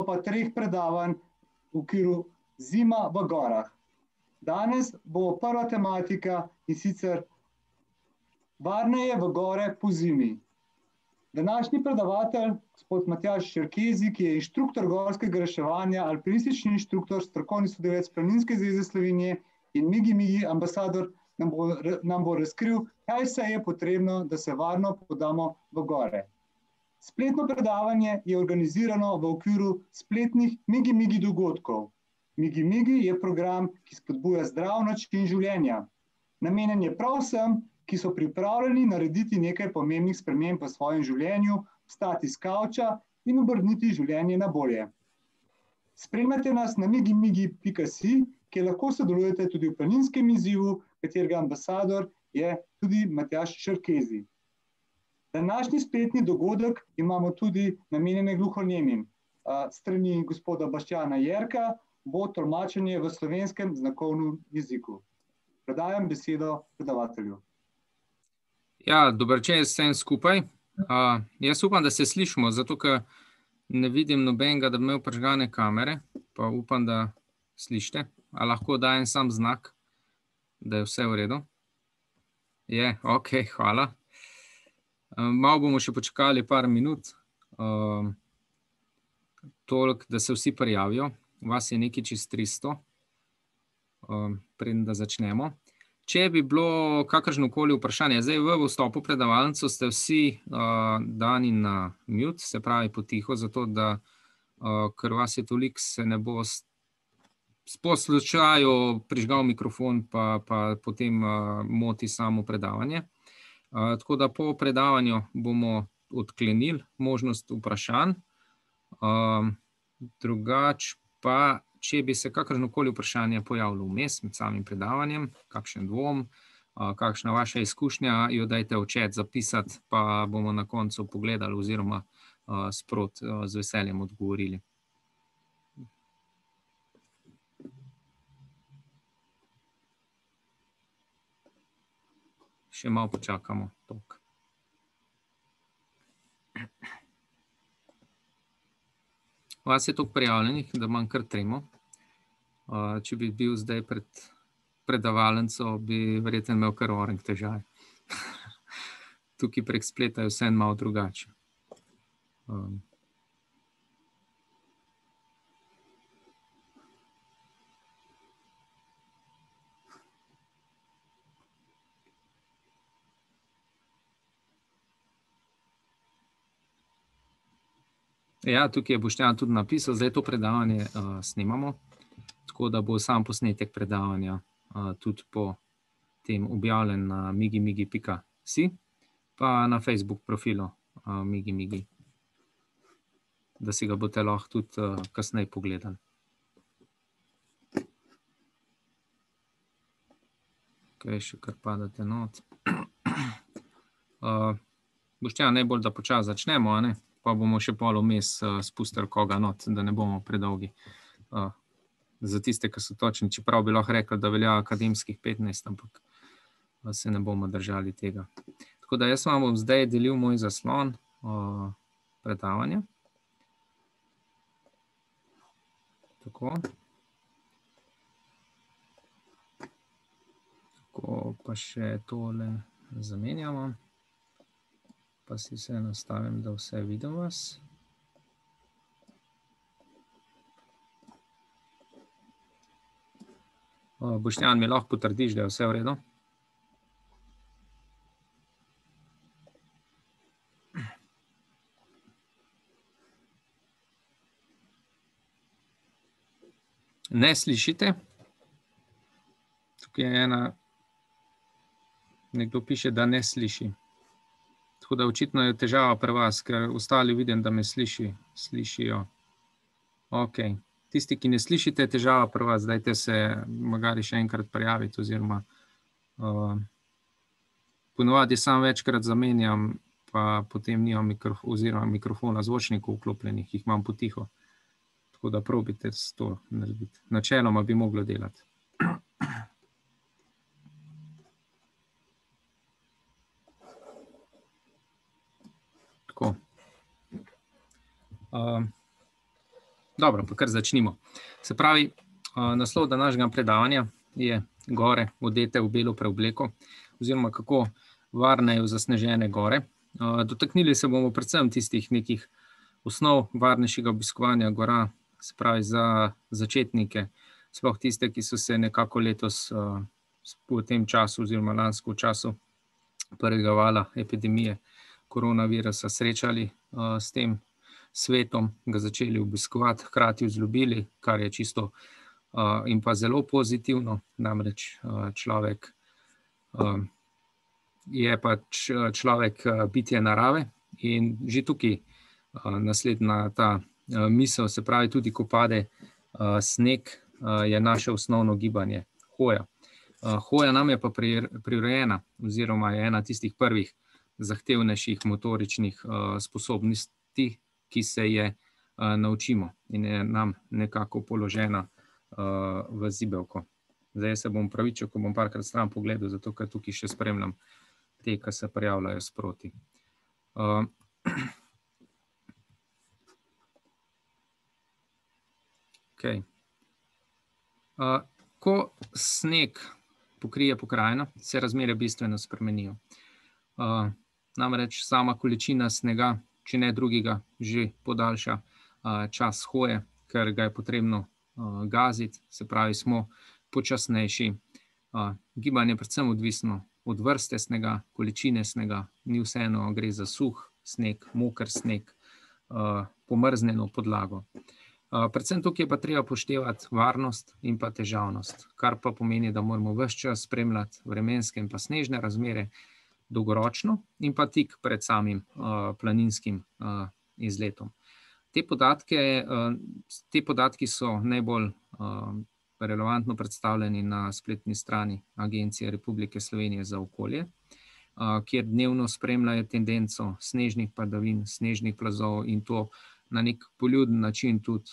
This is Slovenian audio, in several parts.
pa 3 predavanj v okviru Zima v gorah. Danes bo prva tematika in sicer varneje v gore po zimi. Današnji predavatelj, gospod Matjaž Čerkezi, ki je inštruktor gorskega reševanja, alpinistični inštruktor, strokovni sodelavec Planinske zveze Slovenije in Migi ambasador, nam bo razkril, kaj vse je potrebno, da se varno podamo v gore. Spletno predavanje je organizirano v okviru spletnih Migi dogodkov. Migi je program, ki spodbuja zdrav način življenja. Namenjen je prav vsem, ki so pripravljeni narediti nekaj pomembnih sprememb v svojem življenju, vstati s kavča in obrniti življenje na bolje. Spremljate nas na migi.si, kjer lahko sodelujete tudi v planinskem izzivu, katerega ambasador je tudi Matjaž Čerkezi. Današnji spletni dogodek imamo tudi namenjene gluhonemim. Strani gospoda Boštjana Jerka bo tolmačenje v slovenskem znakovnem jeziku. Predajam besedo predavatelju. Ja, dober čas vsem skupaj. Jaz upam, da se slišimo, zato ker ne vidim nobenega, da bi imel prižgane kamere, pa upam, da slišite. A lahko dajem sam znak, da je vse v redu? Je, ok, hvala. Malo bomo še počakali par minut, toliko, da se vsi prijavijo. Vas je nekaj čez 300, preden da začnemo. Če bi bilo kakršnokoli vprašanje, zdaj v vstopu predavalnico ste vsi dani na mute, se pravi potiho, zato da, ker vas je toliko, se ne bo po slučaju prižgal mikrofon, pa potem moti samo predavanje. Tako da po predavanju bomo odklenili možnost vprašanj. Drugače pa, če bi se kakršnokoli vprašanje pojavilo vmes med samim predavanjem, kakšen dvom, kakšna vaša izkušnja, jo dajte v chat zapisati, pa bomo na koncu pogledali oziroma sprot z veseljem odgovorili. Še malo počakamo. Tok. Vas je toliko prijavljenih, da imam kar tremo. Če bi bil zdaj pred predavalnico, bi verjetno imel kar orenk težave. Tukaj prek spleta je vse malo drugače. Ja, tukaj je Boštjan tudi napisal, zdaj to predavanje snemamo, tako da bo sam posnetek predavanja tudi po tem objavljen na migi.si, pa na Facebook profilu Migi, da si ga boste lahko tudi kasneje pogledali. Ok, še kar padate not. Boštjan, najbolj, da počasi začnemo, a ne? Pa bomo še pol vmes spustili koga not, da ne bomo predolgi. Za tiste, ki so točni, čeprav bi lahko rekli, da velja akademskih 15, ampak se ne bomo držali tega. Tako da jaz vam bom zdaj delil moj zaslon predavanja. Tako. Tako, pa še tole zamenjamo. Pa si se nastavim, da vse vidim vas. Boštjan, mi lahko potrdiš, da je vse v redu? Ne slišite? Tukaj je nekdo piše, da ne sliši. Tako da očitno je težava pri vas, ker ostali vidim, da me slišijo. Ok. Tisti, ki ne slišite, težava pri vas, dajte se magari še enkrat prijaviti, oziroma ponovadi sam večkrat zamenjam, pa potem nimam mikrofona zvočnikov vklopljenih, jih imam potiho. Tako da probite to narediti. Načeloma bi moglo delati. Tako. Dobro, pa kar začnimo. Se pravi, naslov današnjega predavanja je Gore odete v belo preobleko, oziroma kako varnejo zasnežene gore. Dotaknili se bomo predvsem tistih nekih osnov varnejšega obiskovanja gora, se pravi za začetnike, sploh tiste, ki so se nekako letos v tem času oziroma lansko v času prvega vala epidemije koronavirusa srečali s tem svetom, ga začeli obiskovati, hkrati vzljubili, kar je čisto in pa zelo pozitivno, namreč človek je pač človek bitje narave in že tukaj naslednja ta misel, se pravi tudi, ko pade sneg, je naše osnovno gibanje hoja. Hoja nam je pa prirojena oziroma je ena tistih prvih zahtevnejših motoričnih sposobnosti, ki se je naučimo in je nam nekako položena v zibelko. Zdaj se bom pravičil, ko bom parkrat stran pogledal, zato ker tukaj še spremljam te, ki se prijavljajo sproti. Okay. Ko sneg pokrije pokrajino, se razmere bistveno spremenijo. Namreč sama količina snega, če ne drugega, že podaljša čas hoje, ker ga je potrebno gaziti, se pravi, smo počasnejši. Gibanje je predvsem odvisno od vrste snega, količine snega, ni vseeno, gre za suh sneg, moker sneg, pomrznjeno podlago. Predvsem tukaj je pa treba upoštevati varnost in pa težavnost, kar pa pomeni, da moramo ves čas spremljati vremenske in pa snežne razmere dolgoročno in pa tik pred samim planinskim izletom. Te podatki so najbolj relevantno predstavljeni na spletni strani Agencije Republike Slovenije za okolje, kjer dnevno spremljajo tendenco snežnih padavin, snežnih plazov in to na nek poljuden način tudi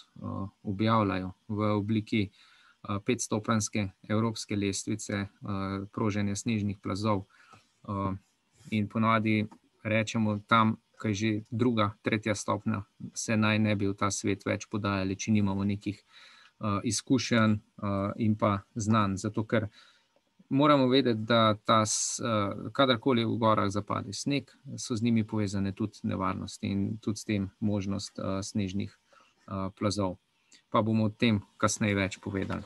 objavljajo v obliki 5-stopenjske evropske lestvice proženja snežnih plazov. In ponavadi rečemo tam, kaj že 2., 3. stopnja, se naj ne bi v ta svet več podajali, če nimamo nekih izkušenj in pa znanj. Zato ker moramo vedeti, da kadarkoli v gorah zapade sneg, so z njimi povezane tudi nevarnosti in tudi s tem možnost snežnih plazov. Pa bomo o tem kasneje več povedali.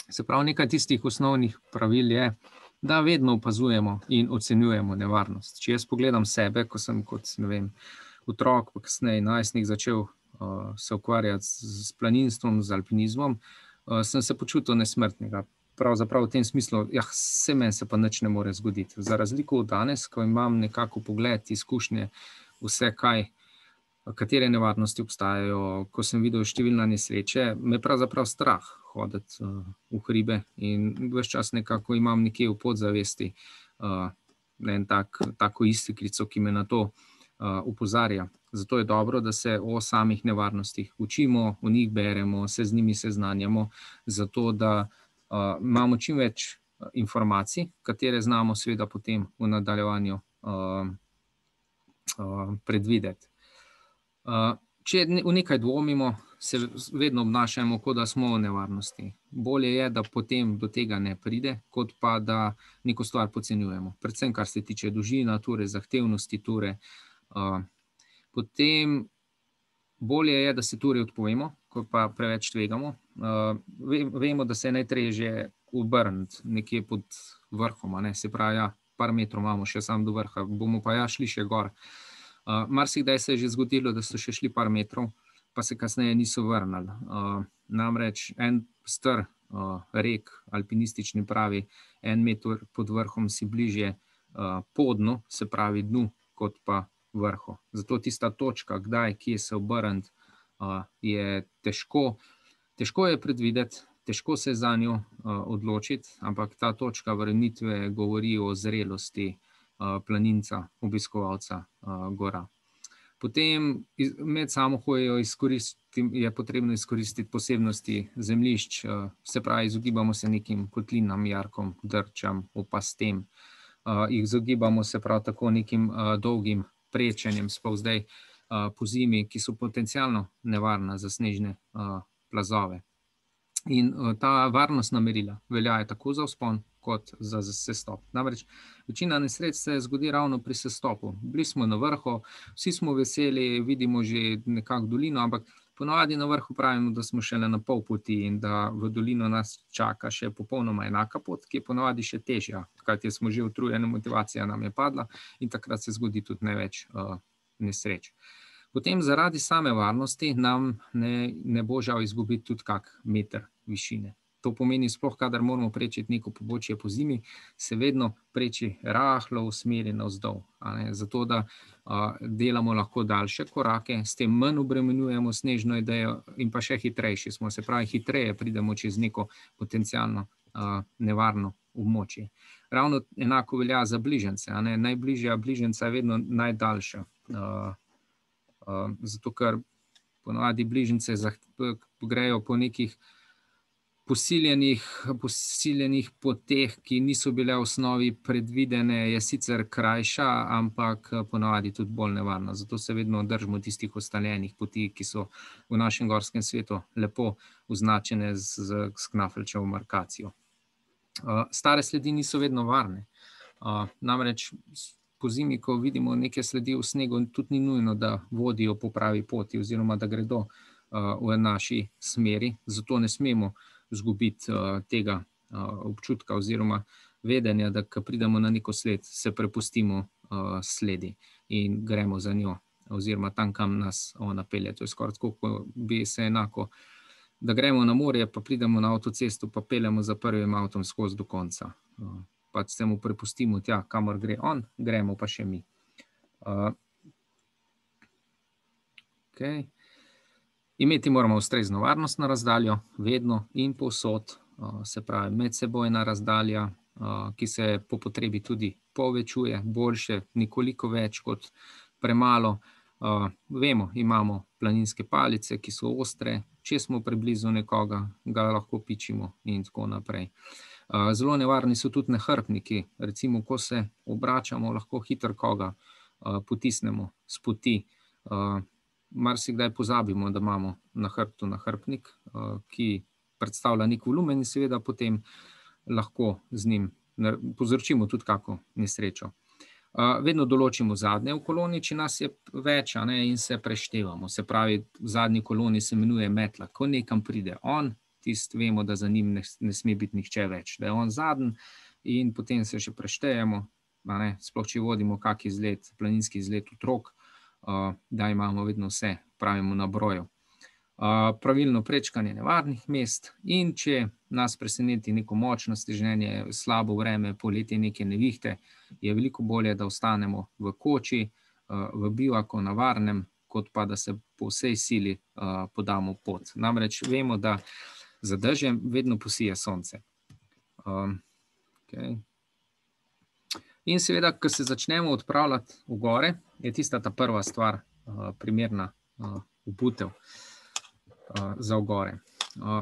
Se pravi, nekaj tistih osnovnih pravil je, da vedno opazujemo in ocenjujemo nevarnost. Če jaz pogledam sebe, ko sem kot, ne vem, otrok, pa kasneje najstnik začel se ukvarjati s planinstvom, z alpinizmom, sem se počutil nesmrtnega. Pravzaprav v tem smislu, se meni se pa nič ne more zgoditi. Za razliko od danes, ko imam nekako pogled, izkušnje, vse katere nevarnosti obstajajo, ko sem videl številne nesreče, me pravzaprav strah hoditi v hribe in ves čas nekako imam nekje v podzavesti tako istikrico, ki me na to opozarja. Zato je dobro, da se o samih nevarnostih učimo, o njih beremo, se z njimi seznanjamo, zato da imamo čim več informacij, katere znamo seveda potem v nadaljevanju predvideti. Če v nekaj dvomimo, se vedno obnašamo, kot da smo v nevarnosti. Bolje je, da potem do tega ne pride, kot pa da neko stvar podcenjujemo. Predvsem, kar se tiče dolžine ture, zahtevnosti ture. Potem bolje je, da se ture odpovemo, ko pa preveč tvegamo. Vemo, da se je najtežje obrniti nekje pod vrhom, se pravi, par metrov imamo še sam do vrha, bomo pa šli še gor. Marsikdaj se je že zgodilo, da so še šli par metrov, pa se kasneje niso vrnili. Namreč en star rek alpinistični pravi, 1 meter pod vrhom si bližje podnu, se pravi dnu, kot pa vrhu. Zato tista točka, kdaj, kje se obrniti, je težko je predvideti, težko se za njo odločiti, ampak ta točka vrnitve govori o zrelosti planinca, obiskovalca gora. Potem med samo hojo je potrebno izkoristiti posebnosti zemljišč, se pravi, izogibamo se nekim kotlinam, jarkom, drčam, opastem, izogibamo se prav tako nekim dolgim prečenjem, sploh zdaj pozimi, ki so potencialno nevarna za snežne plazove. In ta varnostna merila veljajo tako za vzpon kot za sestop. Namreč večina nesreč se zgodi ravno pri sestopu. Bili smo na vrhu, vsi smo veseli, vidimo že nekako dolino, ampak ponavadi na vrhu pravimo, da smo šele na pol poti in da v dolino nas čaka še popolnoma enaka pot, ki je ponavadi še težja, kajti smo že utrujeni, motivacija nam je padla in takrat se zgodi tudi največ nesreč. Potem zaradi same varnosti nam ne bo žal izgubiti tudi kak meter višine. To pomeni, sploh kadar moramo prečiti neko pobočje po zimi, se vedno preči rahlo v smeri navzdol, zato da delamo lahko daljše korake, s tem manj obremenjujemo snežno idejo in pa še hitrejši smo, se pravi hitreje pridemo čez neko potencialno nevarno območje. Ravno enako velja za bližnjice, najbližja bližnjica je vedno najdaljša. Zato, ker ponavadi bližnjice grejo po nekih posiljenih poteh, ki niso bile v osnovi predvidene, je sicer krajša, ampak ponavadi tudi bolj nevarna. Zato se vedno držimo tistih ustaljenih poti, ki so v našem gorskem svetu lepo označene z knafelčevo markacijo. Stare sledi niso vedno varne. Namreč po zimi, ko vidimo neke sledi v snegu, tudi ni nujno, da vodijo po pravi poti oziroma da gredo v naši smeri, zato ne smemo izgubiti tega občutka oziroma vedenja, da ko pridemo na neko sled, se prepustimo sledi in gremo za njo oziroma tam, kam nas ona pelje. To je skoraj tako, ko bi se enako, da gremo na morje, pa pridemo na avtocesto, pa peljemo za prvim avtom skozi do konca. Pač se mu prepustimo tja, kamor gre on, gremo pa še mi. Imeti moramo ustrezno varnostno razdaljo, vedno in povsod, se pravi medsebojna razdalja, ki se po potrebi tudi povečuje, boljše, nekoliko več kot premalo. Vemo, imamo planinske palice, ki so ostre, če smo preblizu nekoga, ga lahko pičimo in tako naprej. Zelo nevarni so tudi nahrbtniki, recimo, ko se obračamo, lahko hitro koga potisnemo s poti. Marsikdaj pozabimo, da imamo na hrbtu nahrbtnik, ki predstavlja nek volumen in seveda potem lahko z njim povzročimo tudi kako nesrečo. Vedno določimo zadnje v koloni, če nas je več, in se preštevamo. Se pravi, v zadnji koloni se imenuje metla. Ko nekam pride on, tisti vemo, da za njim ne sme biti nihče več, da je on zadnji in potem se še preštejemo, sploh če vodimo kak izlet, planinski izlet otrok, da imamo vedno vse, pravimo na broju. Pravilno prečkanje nevarnih mest in če nas preseneti neko močno sneženje, slabo vreme, poletje neke nevihte, je veliko bolje, da ostanemo v koči, v bivaku na varnem, kot pa da se po vsej sili podamo pot. Namreč vemo, da za dežjem vedno posije sonce. In seveda, ko se začnemo odpravljati v gore, je tista ta prva stvar primerna obutev za v gore.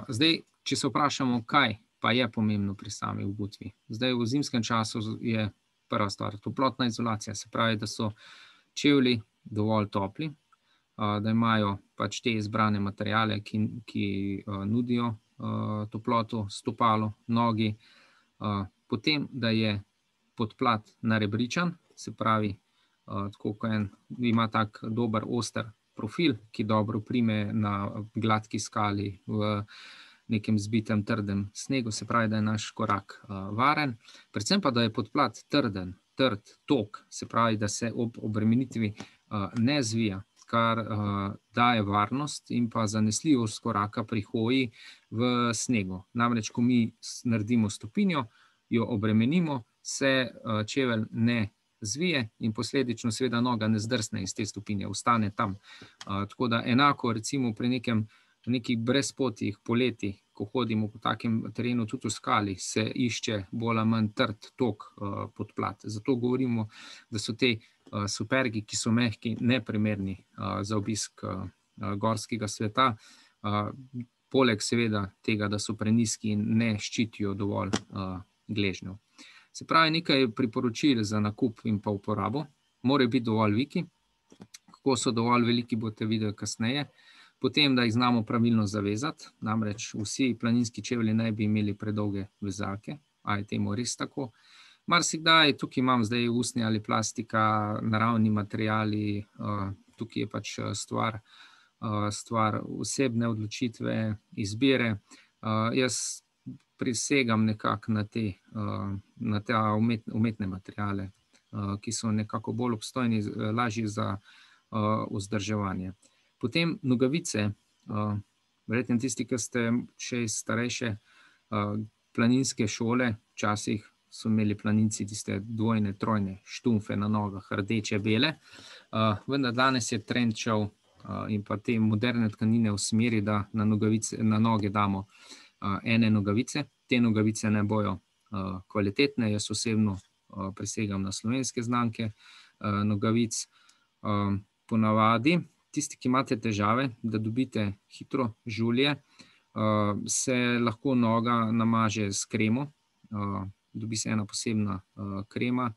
Zdaj, če se vprašamo, kaj pa je pomembno pri sami obutvi. Zdaj, v zimskem času je prva stvar toplotna izolacija, se pravi, da so čevlji dovolj topli, da imajo pač te izbrane materiale, ki nudijo toploto, stopalo, nogi, potem, da je podplat narebričan, se pravi, tako ko ima tak dober oster profil, ki dobro prime na gladki skali v nekem zbitem trdem snegu, se pravi, da je naš korak varen, predvsem pa, da je podplat trd, tok, se pravi, da se ob obremenitvi ne zvija, kar daje varnost in pa zanesljivost koraka pri hoji v snegu. Namreč, ko mi naredimo stopinjo, jo obremenimo, se čevelj ne zvije in posledično seveda noga ne zdrsne iz te stopinje, ostane tam. Tako da enako recimo pri nekih brezpotjih poletjih, ko hodimo po takem terenu, tudi v skali, se išče bolj ali manj trd tok podplat. Zato govorimo, da so te supergi, ki so mehki, neprimerni za obisk gorskega sveta, poleg seveda tega, da so prenizki in ne ščitijo dovolj gležnjev. Se pravi, nekaj priporočil za nakup in pa uporabo. Morajo biti dovolj viki, Ko so dovolj veliki, boste videli kasneje. Potem, da jih znamo pravilno zavezati, namreč vsi planinski čevlji ne bi imeli predolge vezalke, a je temu res tako. Marsikdaj, tukaj imam zdaj usnje ali plastika, naravni materiali, tukaj je pač stvar osebne odločitve, izbire. Jaz prisegam nekako na te umetne materiale, ki so nekako bolj obstojni, lažji za vzdrževanje. Potem nogavice, verjetno tisti, ki ste še iz starejše planinske šole, včasih so imeli planinci tiste dvojne, trojne štumfe na nogah, rdeče, bele, vendar danes je trend šel in pa te moderne tkanine v smeri, da na noge damo ene nogavice. Te nogavice ne bojo kvalitetne, jaz osebno presegam na slovenske znamke nogavic. Ponavadi, tisti, ki imate težave, da dobite hitro žulje, se lahko noga namaže s kremo, dobi se ena posebna krema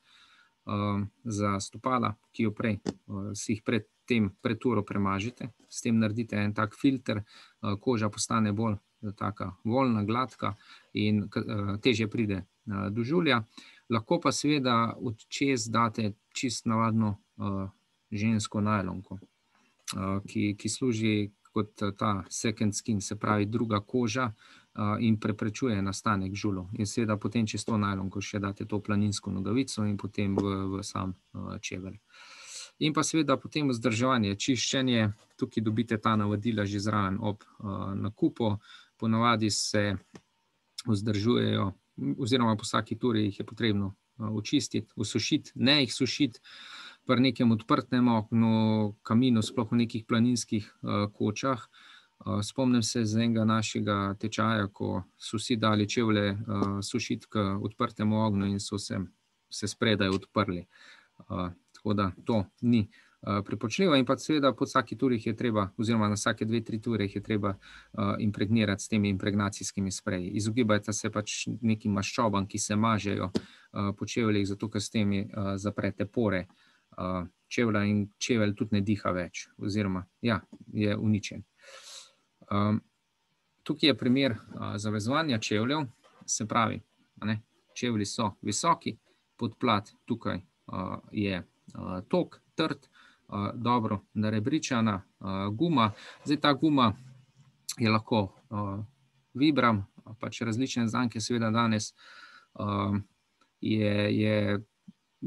za stopala, ki si jih pred uro premažite, s tem naredite en tak filter, koža postane bolj taka voljna, gladka in težje pride do žulja. Lahko pa seveda od čez date čist navadno žensko najlonko, ki služi kot ta second skin, se pravi druga koža, in preprečuje nastanek žulov. In seveda potem čez to najlonko še date to planinsko nogavico in potem v sam čevelj. In pa seveda potem vzdrževanje, čiščenje, tukaj dobite ta navodila že zraven ob nakupu. Ponavadi se vzdržujejo, oziroma po vsaki turi jih je potrebno očistiti, usušiti, ne jih sušiti pri nekem odprtem oknu, kaminu, sploh v nekih planinskih kočah. Spomnim se z enega našega tečaja, ko so vsi dali čevlje sušiti k odprtemu ognju in so se spredaj odprli. Tako da to ni prepočljivo in pa seveda po vsaki turi je treba, oziroma na vsake 2-3 ture je treba impregnirati s temi impregnacijskimi spreji. Izogibajte se pač nekim maščobam, ki se mažejo po čevljih, zato ker s temi zaprete pore čevlja in čevelj tudi ne diha več, oziroma je uničen. Tukaj je primer zavezovanja čevljev, se pravi, čevlji so visoki, podplat tukaj je tok, trd, dobro narebričana guma. Zdaj ta guma je lahko Vibram, pač različne znamke, seveda danes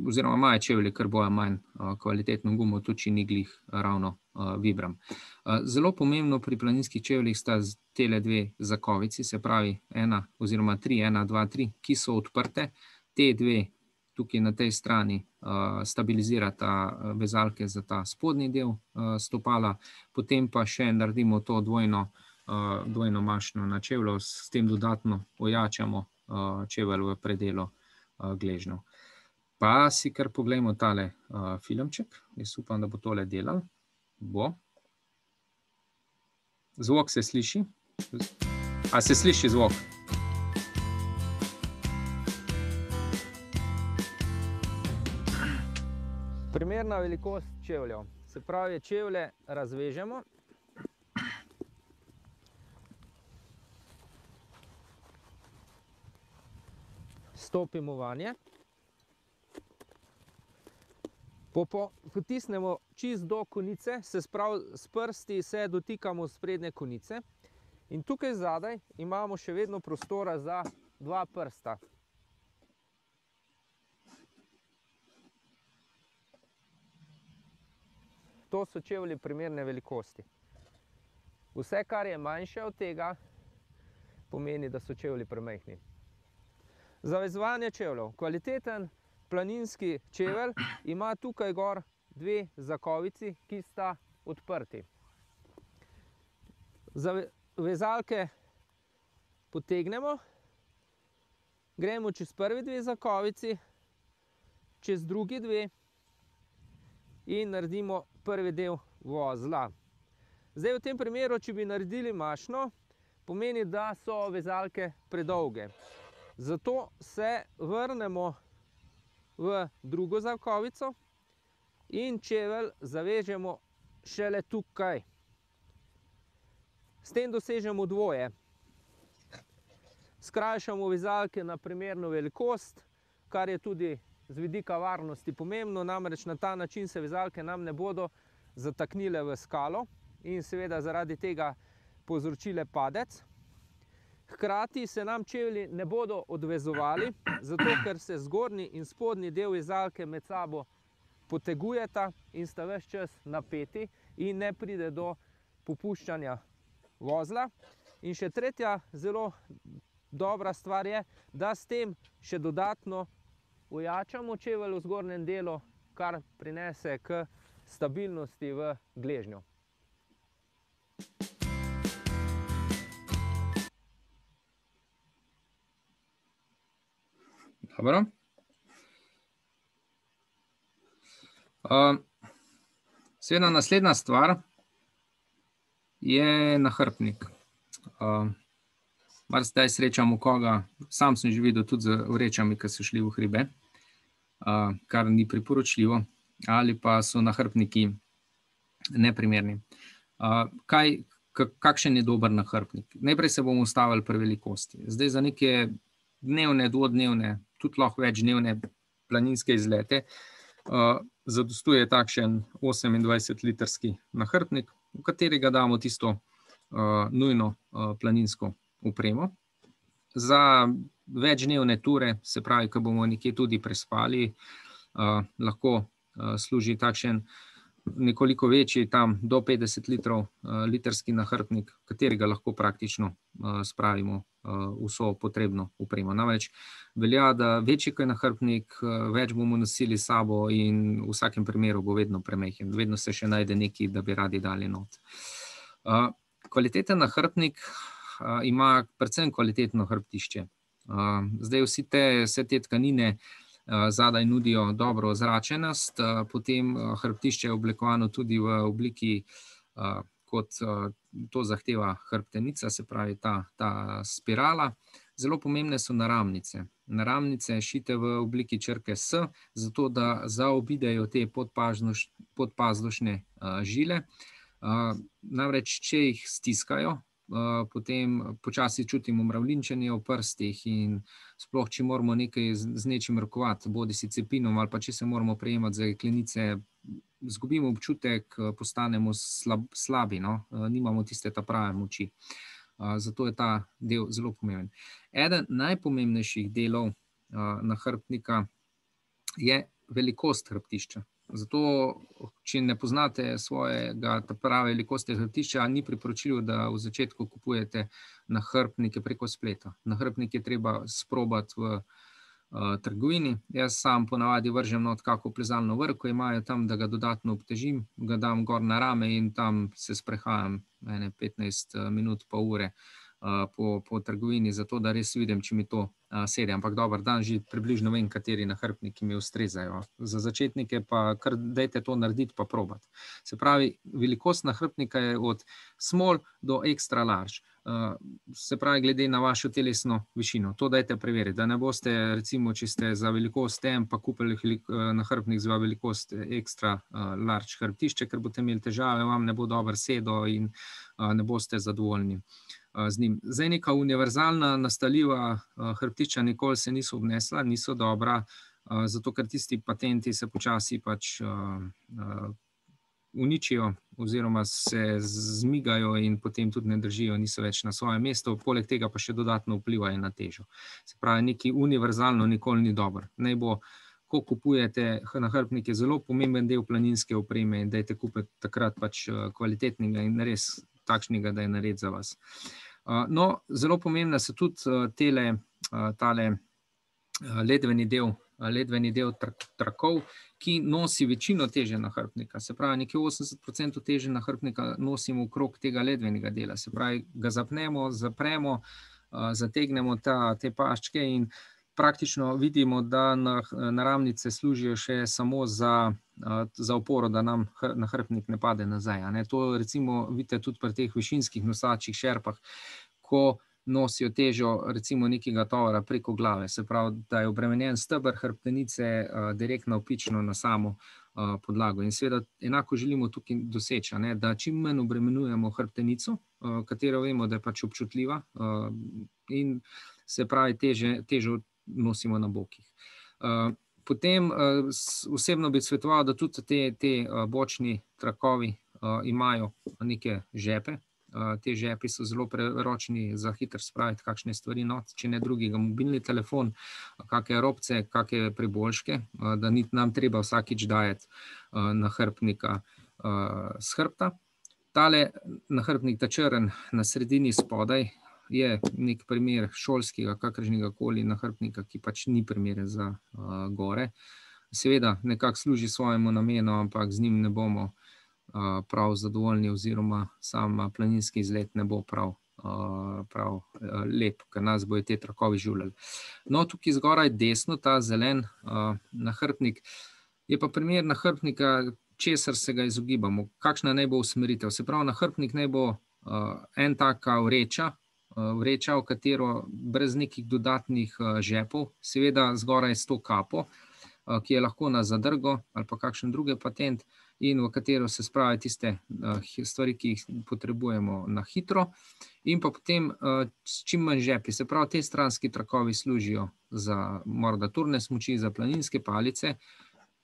oziroma imajo čevlji kar boja manj kvalitetno gumo, tudi če ni glih ravno Vibram. Zelo pomembno pri planinskih čevljih sta tele dve zakovici, se pravi 1 oziroma 3, 1, 2, 3, ki so odprte. Te dve tukaj na tej strani stabilizirata vezalke za ta spodnji del stopala, potem pa še naredimo to dvojno mašno na čevlju, s tem dodatno ojačamo čevelj v predelu gležnjev. Pa si kar poglejmo tale filmček, jaz upam, da bo tole delal. Bo. Zvok se sliši? A se sliši zvok? Primerna velikost čevljev. Se pravi, čevlje razvežemo. Stopimo vanje. Potisnemo čist do konice, s prsti se dotikamo sprednje konice in tukaj zadaj imamo še vedno prostora za 2 prsta. To so čevlji primerne velikosti. Vse, kar je manjše od tega, pomeni, da so čevlji premajhni. Zavezovanje čevljev. Kvaliteten planinski čevelj ima tukaj gor 2 zakovici, ki sta odprti. Vezalke potegnemo, gremo čez prvi 2 zakovici, čez drugi 2 in naredimo prvi del vozla. Zdaj v tem primeru, če bi naredili mašno, pomeni, da so vezalke predolge. Zato se vrnemo v drugo zakovico in čevelj zavežemo šele tukaj. S tem dosežemo dvoje. Skrajšamo vezalke na primerno velikost, kar je tudi z vidika varnosti pomembno, namreč na ta način se vezalke nam ne bodo zataknile v skalo in seveda zaradi tega povzročile padec. Hkrati se nam čevlji ne bodo odvezovali, zato ker se zgornji in spodnji del vezalke med sabo potegujeta in sta ves čas napeti in ne pride do popuščanja vozla. In še tretja zelo dobra stvar je, da s tem še dodatno ojačamo čevelj v zgornjem delu, kar prinese k stabilnosti v gležnju. Dobro. Seveda naslednja stvar je nahrbtnik. Marsikdaj srečamo koga, sam sem že videl tudi z vrečami, ki so šli v hribe, kar ni priporočljivo, ali pa so nahrbtniki neprimerni. Kakšen je dober nahrbtnik? Najprej se bomo ustavili pri velikosti. Zdaj za neke dnevne, dvodnevne, tudi lahko večdnevne planinske izlete, zadostuje takšen 28-litrski nahrbtnik, v katerega damo tisto nujno planinsko opremo. Za večdnevne ture, se pravi, ko bomo nekje tudi prespali, lahko služi takšen nekoliko večji, tam do 50 litrski nahrbtnik, katerega lahko praktično spravimo vso potrebno opremo. Namreč velja, da večji kot je nahrbtnik, več bomo nosili s sabo in v vsakem primeru bo vedno premajhen. Vedno se še najde nekaj, da bi radi dali not. Kvaliteten nahrbtnik ima predvsem kvalitetno hrbtišče. Zdaj vse te tkanine zadaj nudijo dobro ozračenost, potem hrbtišče je oblikovano tudi v obliki, kot to zahteva hrbtenica, se pravi ta spirala. Zelo pomembne so naramnice. Naramnice šite v obliki črke S, zato da zaobidejo te podpazdušne žile. Namreč, če jih stiskajo, potem počasi čutimo mravljinčenje v prstih in sploh, če moramo nekaj z nečim rokovati, bodi si cepinom ali pa če se moramo prejemati za jeklenice, izgubimo občutek, postanemo slabi, nimamo tiste ta prave moči. Zato je ta del zelo pomemben. Eden najpomembnejših delov nahrbtnika je velikost hrbtišča. Zato, če ne poznate svojega prave velikosti hrbtišča, ni priporočljivo, da v začetku kupujete nahrbtnike preko spleta. Nahrbtnik je treba sprobati v trgovini. Jaz sam ponavadi vržem not kako plezalno vrko, imajo tam, da ga dodatno obtežim, ga dam gor na rame in tam se sprehajam 15 minut, pol ure po trgovini, zato da res vidim, če mi to sedi. Ampak dober dan, že približno vem, kateri nahrbtniki mi ustrezajo. Za začetnike pa kar dajte to narediti pa probati. Se pravi, velikost nahrbtnika je od small do extra large. Se pravi, glede na vašo telesno višino. To dajte preveriti, da ne boste, recimo, če ste za velikost M, pa kupili nahrbtnik za velikost extra large hrbtišče, ker boste imeli težave, vam ne bo dobro sedel in ne boste zadovoljni z njim. Zdaj neka univerzalna nastaljiva hrbtišča nikoli se niso obnesla, niso dobra, zato ker tisti patenti se počasi pač uničijo oziroma se zmigajo in potem tudi ne držijo, niso več na svojem mestu, poleg tega pa še dodatno vplivajo na težo. Se pravi, neki univerzalno nikoli ni dobro. Naj bo, ko kupujete nahrbtnik, je zelo pomemben del planinske opreme in dajte kupiti takrat pač kvalitetnega in res takšnega, da je nared za vas. No, zelo pomembne so tudi tale ledveni del trakov, ki nosi večino teže nahrbtnika. Se pravi, nekje 80% teže nahrbtnika nosimo okrog tega ledvenega dela. Se pravi, ga zapnemo, zapremo, zategnemo te paščke in praktično vidimo, da naramnice služijo še samo za oporo, da nam nahrbtnik ne pade nazaj. To recimo vidite tudi pri teh višinskih nosačih, šerpah, ko nosijo težo recimo nekega tovora preko glave. Se pravi, da je obremenjen steber hrbtenice direktno vpično na samo podlago. In seveda enako želimo tukaj doseči, da čim manj obremenjujemo hrbtenico, katero vemo, da je pač občutljiva in se pravi težo nosimo na bokih. Potem osebno bi svetoval, da tudi te bočni trakovi imajo neke žepe. Te žepi so zelo preročni za hitro spraviti kakšne stvari not, če ne drugega mobilni telefon, kakšne robce, kakšne priboljške, da ni nam treba vsakič dajati nahrbtnika s hrbta. Tale nahrbtnik, ta črn na sredini spodaj, je nek primer šolskega, kakršnega koli nahrbtnika, ki pač ni primeren za gore. Seveda nekako služi svojemu namenu, ampak z njim ne bomo prav zadovoljni oziroma sam planinski izlet ne bo prav lep, ker nas bojo te trakovi žuljali. No, tukaj zgoraj desno, ta zelen nahrbtnik, je pa primer nahrbtnika, česar se ga izogibamo, kakšna naj bo usmeritev. Se pravi, nahrbtnik naj bo en taka vreča, v katero brez nekih dodatnih žepov, seveda zgoraj s to kapo, ki je lahko na zadrgo ali pa kakšen drugi patent, in v katero se spravijo tiste stvari, ki jih potrebujemo na hitro, in pa potem s čim manj žepi. Se pravi, te stranski trakovi služijo za morda turne smuči, za planinske palice,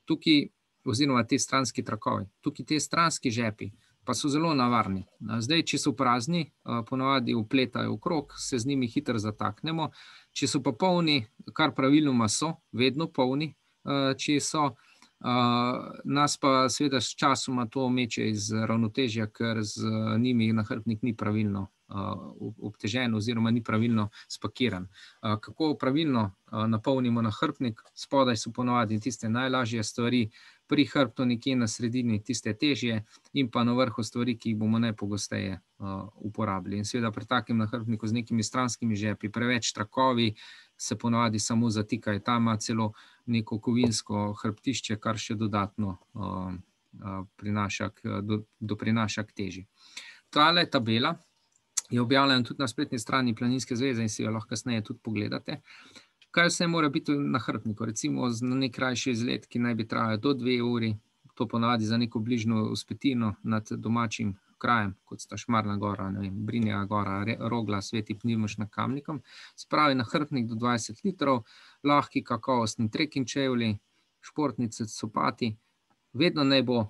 tukaj, oziroma te stranski trakovi. Tukaj te stranski žepi pa so zelo navarni. Zdaj, če so prazni, ponavadi vpletajo okrog, se z njimi hitro zataknemo. Če so pa polni, kar praviloma so, vedno polni, če so, nas pa seveda s časoma to meče iz ravnotežja, ker z njimi nahrbtnik ni pravilno obtežen oziroma ni pravilno spakiran. Kako pravilno napolnimo nahrbtnik? Spodaj so ponavadi tiste najlažje stvari, pri hrbtu nekje na sredini tiste težje in pa na vrhu stvari, ki jih bomo najpogosteje uporabili. In seveda pri takem nahrbtniku z nekimi stranskimi žepi, preveč trakovi se ponavadi samo zatikajo. Tam ima celo neko kovinsko hrbtišče, kar še dodatno doprinaša k teži. Tale tabela je objavljena tudi na spletni strani Planinske zveze in si jo lahko kasneje tudi pogledate. Kaj vse mora biti v nahrbtniku? Recimo na nek krajši izlet, ki naj bi trajal do 2 uri, to ponavadi za neko bližnjo vzpetino nad domačim krajem, kot sta Šmarna gora, Brinjeva gora, Rogla, Sveti Pnilmoš nad Kamnikom, spravi nahrbtnik do 20 litrov, lahki kakovostni trekking čevlji, športnice, copati, vedno naj bo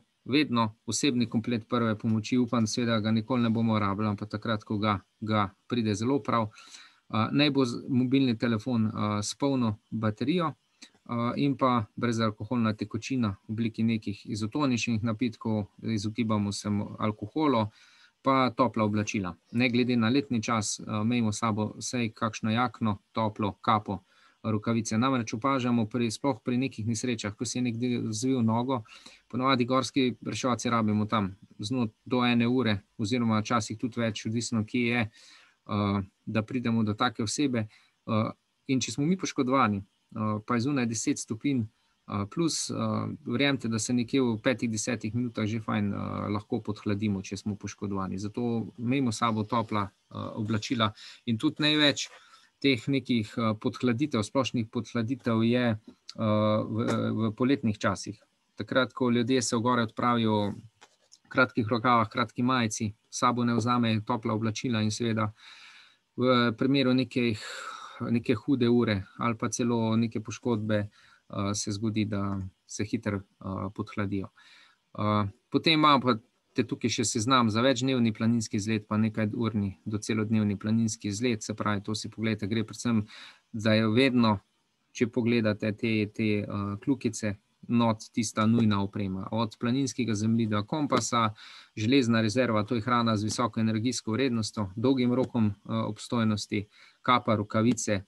osebni komplet prve pomoči, upam, seveda ga nikoli ne bomo rabili, ampak takrat, ko ga pride zelo prav. Naj bo mobilni telefon s polno baterijo in pa brezalkoholna tekočina v obliki nekih izotoničnih napitkov, izogibamo se alkoholu, pa topla oblačila. Ne glede na letni čas, imejmo s sabo vsaj kakšno jakno, toplo kapo, rokavice. Namreč opažamo sploh pri nekih nesrečah, ko si je nekdo zvil nogo, ponavadi gorski reševalci rabimo tam do 1 ure oziroma včasih tudi več, odvisno kje je, da pridemo do take osebe. In če smo mi poškodovani, pa je zunaj 10 stopinj plus, verjemite, da se nekje v 5-10 minutah že fajn lahko podhladimo, če smo poškodovani. Zato imejmo s sabo topla oblačila in tudi največ teh nekih podhladitev, splošnih podhladitev je v poletnih časih. Takrat, ko ljudje se v gore odpravijo v kratkih rokavah, kratki majici, s sabo ne vzamejo topla oblačila in seveda v primeru neke hude ure ali pa celo neke poškodbe se zgodi, da se hitro podhladijo. Potem imamo pa tukaj še seznam za večdnevni planinski izlet, pa nekaj urni do celodnevni planinski izlet, se pravi, to si pogledajte, gre predvsem, da je vedno, če pogledate te kljukice, not tista nujna oprema. Od planinskega zemljida, kompasa, železna rezerva, to je hrana z visoko energijsko vrednostjo, dolgim rokom obstojnosti, kapa, rokavice,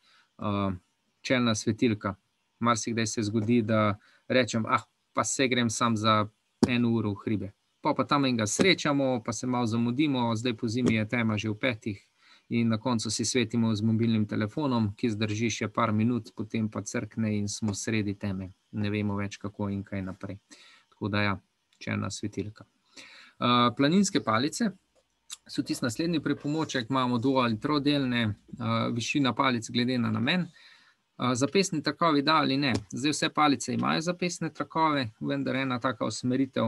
čelna svetilka. Marsikdaj se zgodi, da rečem, pa se grem sam za 1 uro v hribe. Pa tam enega srečamo, pa se malo zamudimo, zdaj po zimi je tema že v 5 in na koncu si svetimo z mobilnim telefonom, ki zdrži še par minut, potem pa crkne in smo sredi teme. Ne vemo več kako in kaj naprej. Tako da ja, čelna svetilka. Planinske palice so tisti naslednji pripomoček, imamo 2- ali 3-delne, višina palic glede na namen. Zapestni trakovi da ali ne. Zdaj vse palice imajo zapestne trakove, vendar ena taka usmeritev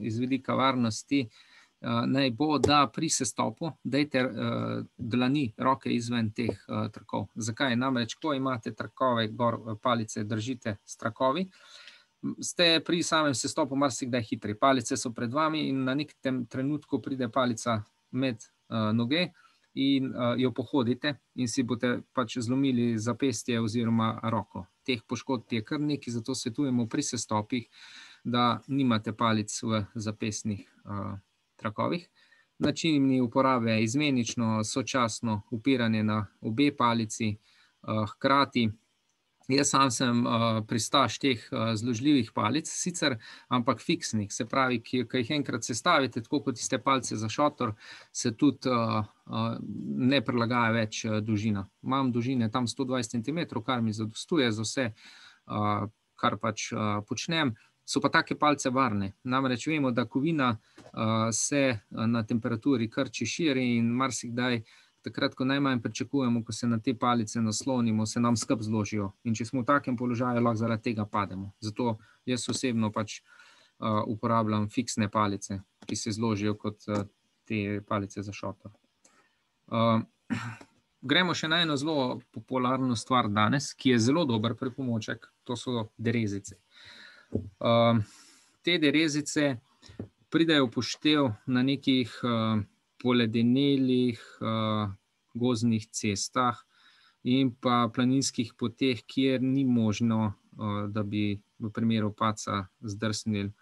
iz vidika varnosti naj bo, da pri sestopu dajte dlani, roke izven teh trakov. Zakaj? Namreč, ko imate trakove, palice držite s trakovi, ste pri samem sestopu marsikdaj hitri. Palice so pred vami in na nekem trenutku pride palica med noge in jo pohodite in si boste pač zlomili zapestje oziroma roko. Teh poškodb je kar nekaj, zato svetujemo pri sestopih, da nimate palic v zapestnih trakovih. Načini uporabe je izmenično, sočasno upiranje na obe palici, hkrati. Jaz sam sem pristaš teh zložljivih palic, sicer, ampak fiksnih, se pravi, ki jih enkrat sestavite, tako kot tiste palice za šotor, se tudi ne prilagaja več dolžina. Imam dolžine tam 120 cm, kar mi zadostuje za vse, kar pač počnem. So pa take palice varne. Namreč vemo, da kovina se na temperaturi krči, širi in marsikdaj takrat, ko najmanj pričakujemo, ko se na te palice naslonimo, se nam skrb zložijo. In če smo v takem položaju, lahko zaradi tega pademo. Zato jaz osebno pač uporabljam fiksne palice, ki se zložijo kot te palice za šotor. Gremo še na eno zelo popularno stvar danes, ki je zelo dober pripomoček, to so derezice. Te derezice pridejo v poštev na nekih poledenelih gozdnih cestah in pa planinskih poteh, kjer ni možno, da bi v primeru padca zdrsnili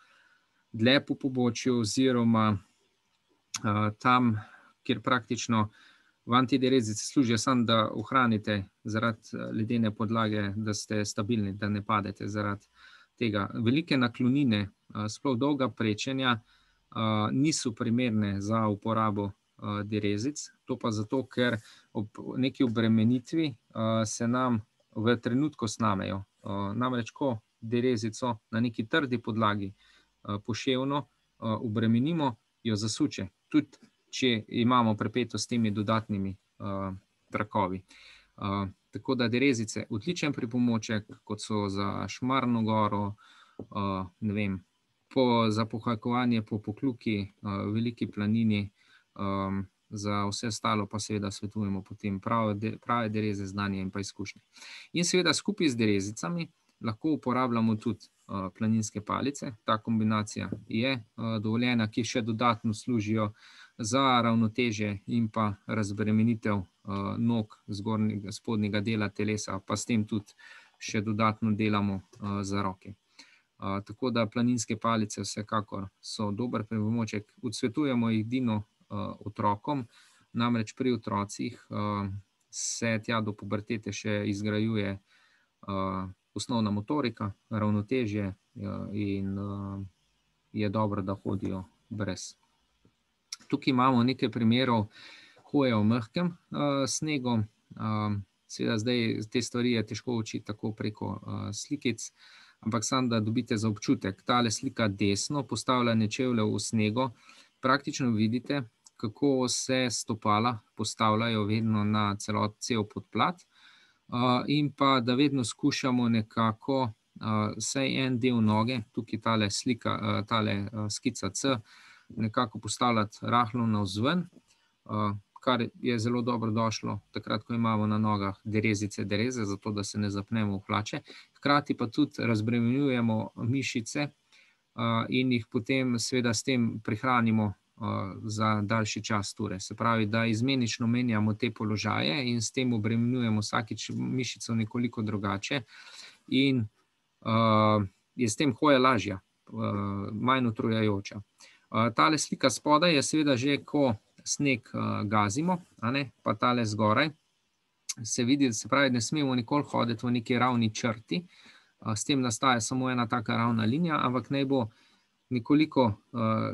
dlje po pobočju oziroma tam, kjer praktično vam te derezice služijo samo, da ohranite zaradi ledene podlage, da ste stabilni, da ne padete zaradi tega. Velike naklonine, sploh dolga prečenja, niso primerne za uporabo derezic, to pa zato, ker ob neki obremenitvi se nam v trenutku snamejo. Namreč, ko derezico na neki trdi podlagi poševno obremenimo, jo zasuče, tudi če imamo prepeto s temi dodatnimi trakovi. Tako da derezice odličen pripomoček, kot so za Šmarno goro, ne vem, za pohajkovanje po Pokljuki, Veliki planini, za vse ostalo pa seveda svetujemo potem prave dereze, znanje in pa izkušnje. In seveda skupaj z derezicami lahko uporabljamo tudi planinske palice. Ta kombinacija je dovoljena, ki še dodatno služijo za ravnotežje in pa razbremenitev nog spodnjega dela telesa, pa s tem tudi še dodatno delamo za roke. Tako da planinske palice vsekakor so dober pripomoček. Odsvetujemo jih edino otrokom, namreč pri otrocih se tja do pubertete še izgrajuje osnovna motorika, ravnotežje in je dobro, da hodijo brez. Tukaj imamo nekaj primerov hoje v mehkem snegu. Seveda zdaj te stvari je težko učiti tako preko slikic, ampak samo da dobite za občutek. Tale slika desno, postavljanje čevljev v snegu, praktično vidite, kako se stopala postavljajo vedno na cel podplat in pa da vedno skušamo nekako vsaj en del noge, tukaj tale slika, tale skica C, nekako postavljati rahlo navzven, kar je zelo dobro došlo takrat, ko imamo na nogah dereze, zato da se ne zapnemo v hlače. Hkrati pa tudi razbremenjujemo mišice in jih potem seveda s tem prihranimo za daljši čas ture. Se pravi, da izmenično menjamo te položaje in s tem obremenjujemo vsakič mišico nekoliko drugače in je s tem hoja lažja, manj utrujajoča. Tale slika spodaj je seveda že, ko sneg gazimo, pa tale zgoraj se vidi, se pravi, ne smemo nikoli hoditi v neki ravni črti, s tem nastaja samo ena taka ravna linija, ampak naj bo nekoliko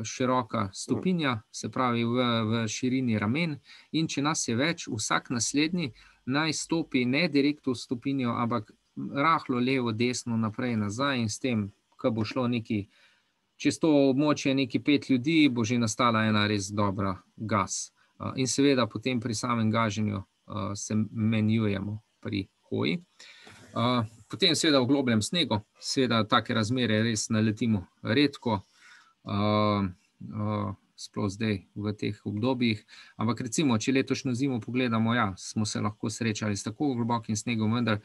široka stopinja, se pravi v širini ramen, in če nas je več, vsak naslednji naj stopi ne direktno v stopinjo, ampak rahlo levo, desno, naprej, nazaj in s tem, ko bo šlo neki čez to območje neki 5 ljudi, bo že nastala ena res dobra gas. In seveda potem pri samem gaženju se menjujemo pri hoji. Potem seveda v globljem snegu, seveda take razmere res naletimo redko, sploh zdaj v teh obdobjih, ampak recimo, če letošnjo zimo pogledamo, ja, smo se lahko srečali s tako globokim snegom, vendar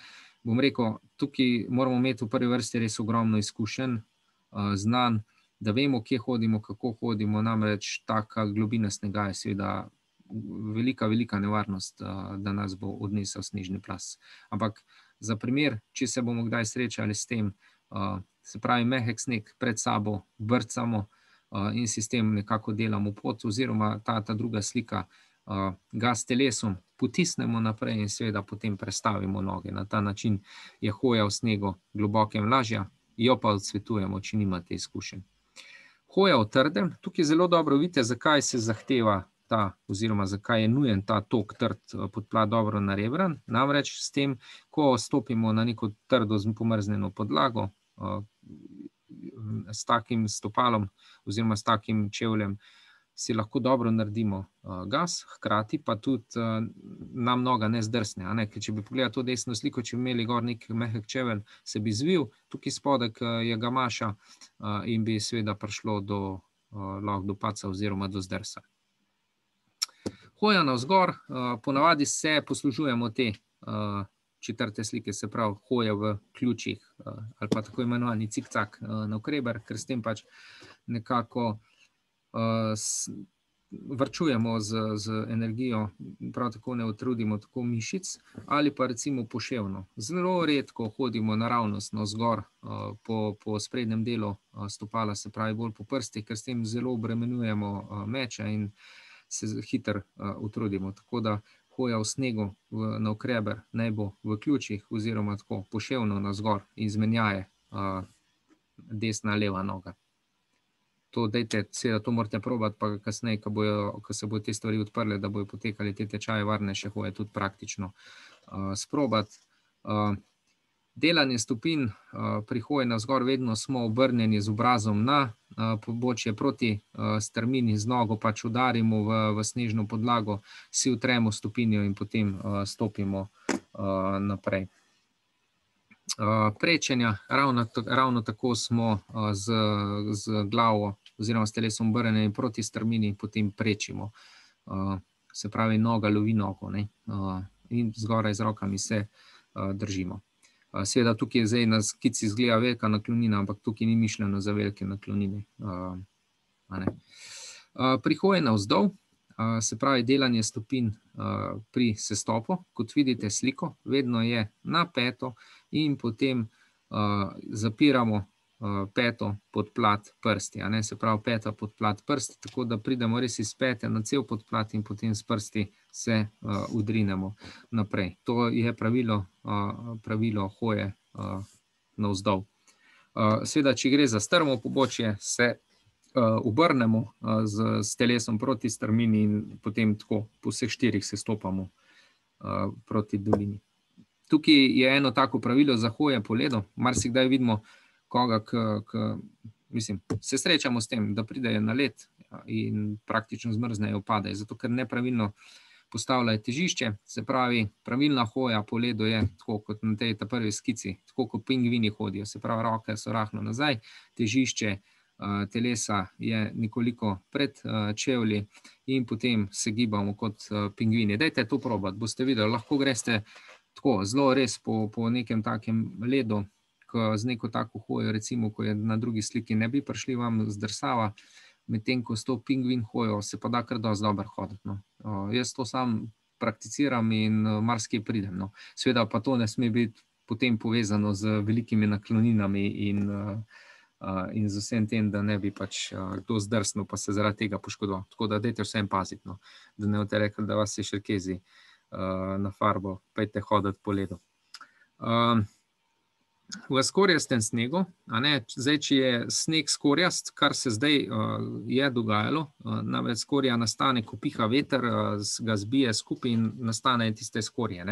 bom rekel, tukaj moramo imeti v prvi vrsti res ogromno izkušenj, znanj, da vemo, kje hodimo, kako hodimo, namreč taka globina snega je seveda velika nevarnost, da nas bo odnesel snežni plaz. Ampak za primer, če se bomo kdaj srečali s tem, se pravi mehek sneg pred sabo brcamo in si s tem nekako delamo pot, oziroma ta druga slika, ga s telesom potisnemo naprej in seveda potem prestavimo noge. Na ta način je hoja v snegu globokem lažja, jo pa odsvetujemo, če nimate izkušenj. Hoja v trdem, tukaj zelo dobro vidite, zakaj se zahteva oziroma zakaj je nujen ta tok trd podplat dobro narebran. Namreč s tem, ko stopimo na neko trdo pomrznjeno podlago, s takim stopalom oziroma s takim čevljem si lahko dobro naredimo gas, hkrati pa tudi nam noga ne zdrsne. Ker če bi pogledali to desno sliko, če bi imeli gor nek mehek čevelj, se bi zvil, tukaj spodek je gamaša in bi seveda prišlo lahko do padca oziroma do zdrsa. Hoja navzgor, ponavadi se poslužujemo te četrte slike, se pravi hoja v ključih ali pa tako imenovani cikcak navkreber, ker s tem pač nekako varčujemo z energijo, prav tako ne utrudimo tako mišic, ali pa recimo poševno. Zelo redko hodimo naravnost navzgor po sprednjem delu stopala, se pravi bolj po prstih, ker s tem zelo obremenjujemo meče in se hitro utrudimo. Tako da hoja v snegu navkreber naj bo v ključih oziroma tako poševno navzgor, izmenjaje desna, leva noga. To dajte, seveda to morate probati, pa kasneje, ko se bodo te stvari odprle, da bojo potekali te tečaje varnejše hoje, tudi praktično sprobati. Delanje stopinj pri hoji navzgor vedno smo obrnjeni z obrazom na pobočje proti strmini, z nogo pač udarimo v snežno podlago, si utremo stopinjo in potem stopimo naprej. Prečenja, ravno tako smo z glavo oziroma s telesom obrnjeni proti strmini in potem prečimo. Se pravi, noga lovi nogo in zgoraj z rokami se držimo. Seveda tukaj zdaj na skici izgleda velika naklonina, ampak tukaj ni mišljeno za velike naklonine. Pri hoji navzdol, se pravi delanje stopinj pri sestopu, kot vidite sliko, vedno je na peto in potem zapiramo peto podplat prsti. Se pravi peta podplat prsti, tako da pridemo res iz pete na cel podplat in potem s prsti se udrinemo naprej. To je pravilo hoje navzdol. Seveda, če gre za strmo pobočje, se obrnemo s telesom proti strmini in potem tako po vseh štirih se stopamo proti dolini. Tukaj je eno tako pravilo za hoje po ledu. Marsikdaj vidimo koga, se srečamo s tem, da pridejo na led in praktično zmrznejo, padajo, zato ker nepravilno postavljajo težišče. Se pravi, pravilna hoja po ledu je tako kot na tej prvi skici, tako kot pingvini hodijo, se pravi, roke so rahlo nazaj, težišče telesa je nekoliko pred čevlji in potem se gibamo kot pingvini. Dajte to probati, boste videli, lahko greste tako zelo res po nekem takem ledu, z neko tako hojo, recimo, ko je na drugi sliki, ne bi prišli vam zdrsava, medtem ko s to pingvin hojo se pa da kar dosti dobro hoditi. Jaz to sam prakticiram in marsikje pridem. Seveda pa to ne sme biti potem povezano z velikimi nakloninami in z vsem tem, da ne bi pač kdo zdrsnil pa se zaradi tega poškodoval. Tako da dajte vsem paziti, da ne boste rekli, da vas je šerkezi na farbo, pejte hoditi po ledu. V skorjastem snegu, zdaj, če je sneg skorjast, kar se zdaj je dogajalo, namreč skorja nastane, ko piha veter, ga zbije skupaj in nastane tiste skorje,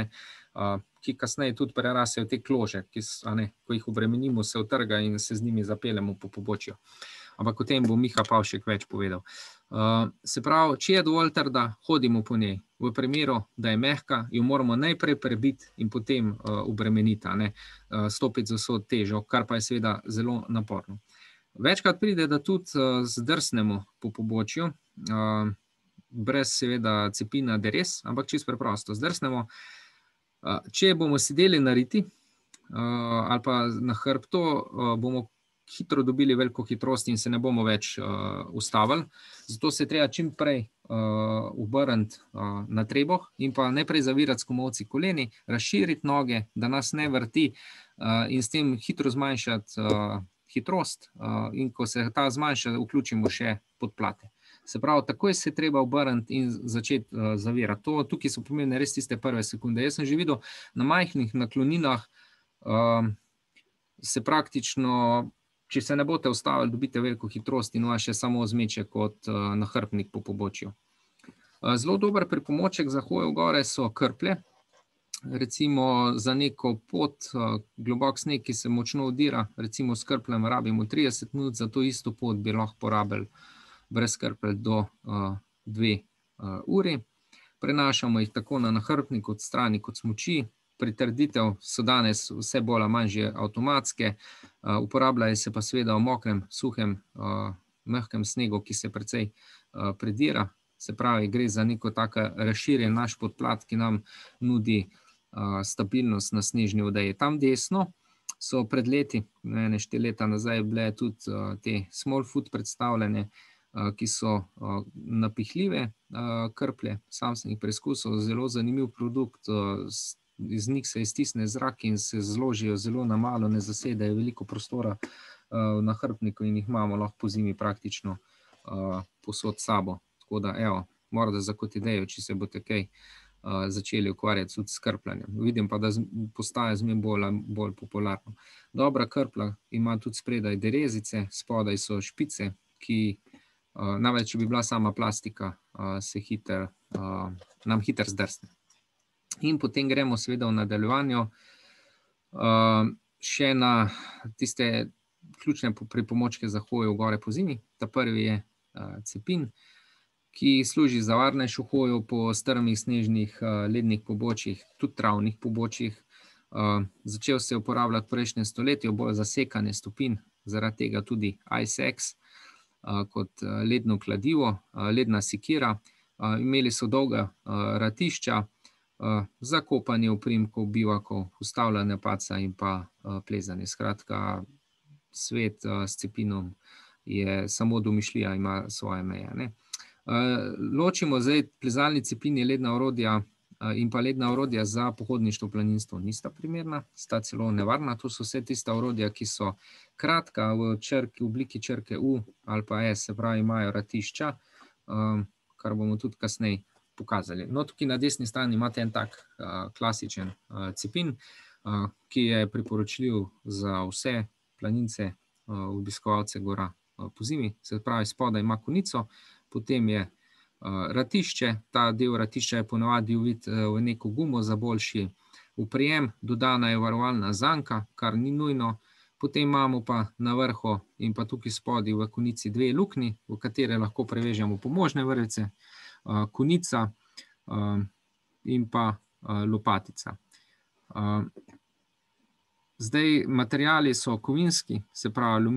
ki kasneje tudi prerasejo te klože, ko jih obremenimo, se utrga in se z njimi zapeljemo po pobočju. Ampak o tem bo Miha Pavšek več povedal. Se pravi, če je dovolj trda, hodimo po njej. v primeru, da je mehka, jo moramo najprej prebiti in potem obremeniti, stopiti z vso težo, kar pa je seveda zelo naporno. Večkrat pride, da tudi zdrsnemo po pobočju, brez seveda cepina deres, ampak čisto preprosto zdrsnemo. Če bomo sedeli na riti ali pa na hrbtu, bomo hitro dobili veliko hitrost in se ne bomo več ustavili. Zato se treba čim prej obrniti na trebuh in pa najprej zavirati s komolci koleni, razširiti noge, da nas ne vrti in s tem hitro zmanjšati hitrost in ko se ta zmanjša, vključimo še podplate. Se pravi, takoj se treba obrniti in začeti zavirati. Tukaj so pomembne res tiste prve sekunde. Jaz sem že videl na majhnih nakloninah, se praktično, če se ne boste ustavili, dobite veliko hitrost in vas še samo zmeče kot nahrbtnik po pobočju. Zelo dober pripomoček za hojo v gore so krplje. Recimo za neko pot, globok sneg, ki se močno udira, recimo s krpljem rabimo 30 minut, za to isto pot bi lahko porabili brez krplj do 2 uri. Prenašamo jih tako na nahrbtnik od strani kot smuči. Pritrditev so danes vse bolj ali manj že avtomatske, uporabljajo se pa seveda v mokrem, suhem, mehkem snegu, ki se precej predira. Se pravi, gre za neko tako razširjen naš podplat, ki nam nudi stabilnost na snežni odeji. Tam desno so pred leti, 4 leta nazaj, bile tudi te Smallfoot predstavljene, ki so napihljive krplje. Sam sem jih preizkusil, zelo zanimiv produkt, iz njih se iztisne zrak in se zložijo zelo na malo, ne zasedajo veliko prostora v nahrbtniku in jih imamo lahko po zimi praktično povsod s sabo. Tako da, evo, morda za kot idejo, če se boste kaj začeli ukvarjati tudi s krpljanjem. Vidim pa, da postaja zmeraj bolj popularno. Dobra krplja ima tudi spredaj derezice, spodaj so špice, ki namreč, če bi bila sama plastika, nam hitro zdrsne. In potem gremo seveda v nadaljevanju še na tiste ključne pripomočke za hojo v gore po zimi. Ta prvi je cepin, ki služi za varnejšo hojo po strmih, snežnih, lednih pobočjih, tudi travnih pobočjih. Začel se je uporabljati v prejšnjem stoletju, bolj za sekanje stopinj, zaradi tega tudi Ice-Axe kot ledno kladivo, ledna sekira. Imeli so dolga ratišča za kopanje oprimkov, bivakov, ustavljanje paca in pa plezanje. Skratka, svet s cepinom je samo domišljija, ima svoje meje. Ločimo zdaj plezalni cepin, ledna orodja in pa ledna orodja za pohodništvo, planinstvo nista primerna, sta celo nevarna. To so vse tista orodja, ki so kratka, v obliki črke U ali pa S, se pravi, imajo ratišča, kar bomo tudi kasneje pokazali. No, tukaj na desni strani imate en tak klasičen cepin, ki je priporočljiv za vse planince, obiskovalce gora po zimi. Se pravi, spodaj ima konico, potem je ratišče, ta del ratišča je ponavadi uvit v neko gumo za boljši oprijem, dodana je varovalna zanka, kar ni nujno, potem imamo pa na vrhu in pa tukaj spodaj v konici 2 luknji, v katere lahko prevežemo pomožne vrvice, konica in pa lopatica. Zdaj, materiali so kovinski, se pravi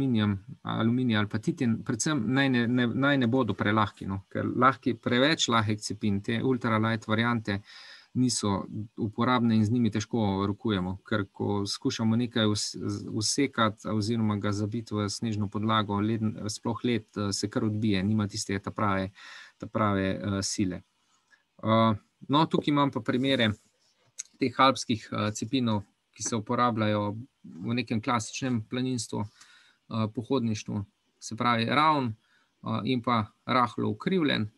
aluminij ali pa titin, predvsem naj ne bodo prelahki, ker preveč lahek cepin, te ultralight variante niso uporabne in z njimi težko rokujemo, ker ko skušamo nekaj usekati oziroma ga zabiti v snežno podlago, sploh led se kar odbije, nima tiste ta prave sile. No, tukaj imam pa primere teh alpskih cepinov, ki se uporabljajo v nekem klasičnem planinstvu, pohodništvu, se pravi ravn in pa rahlo ukrivljen,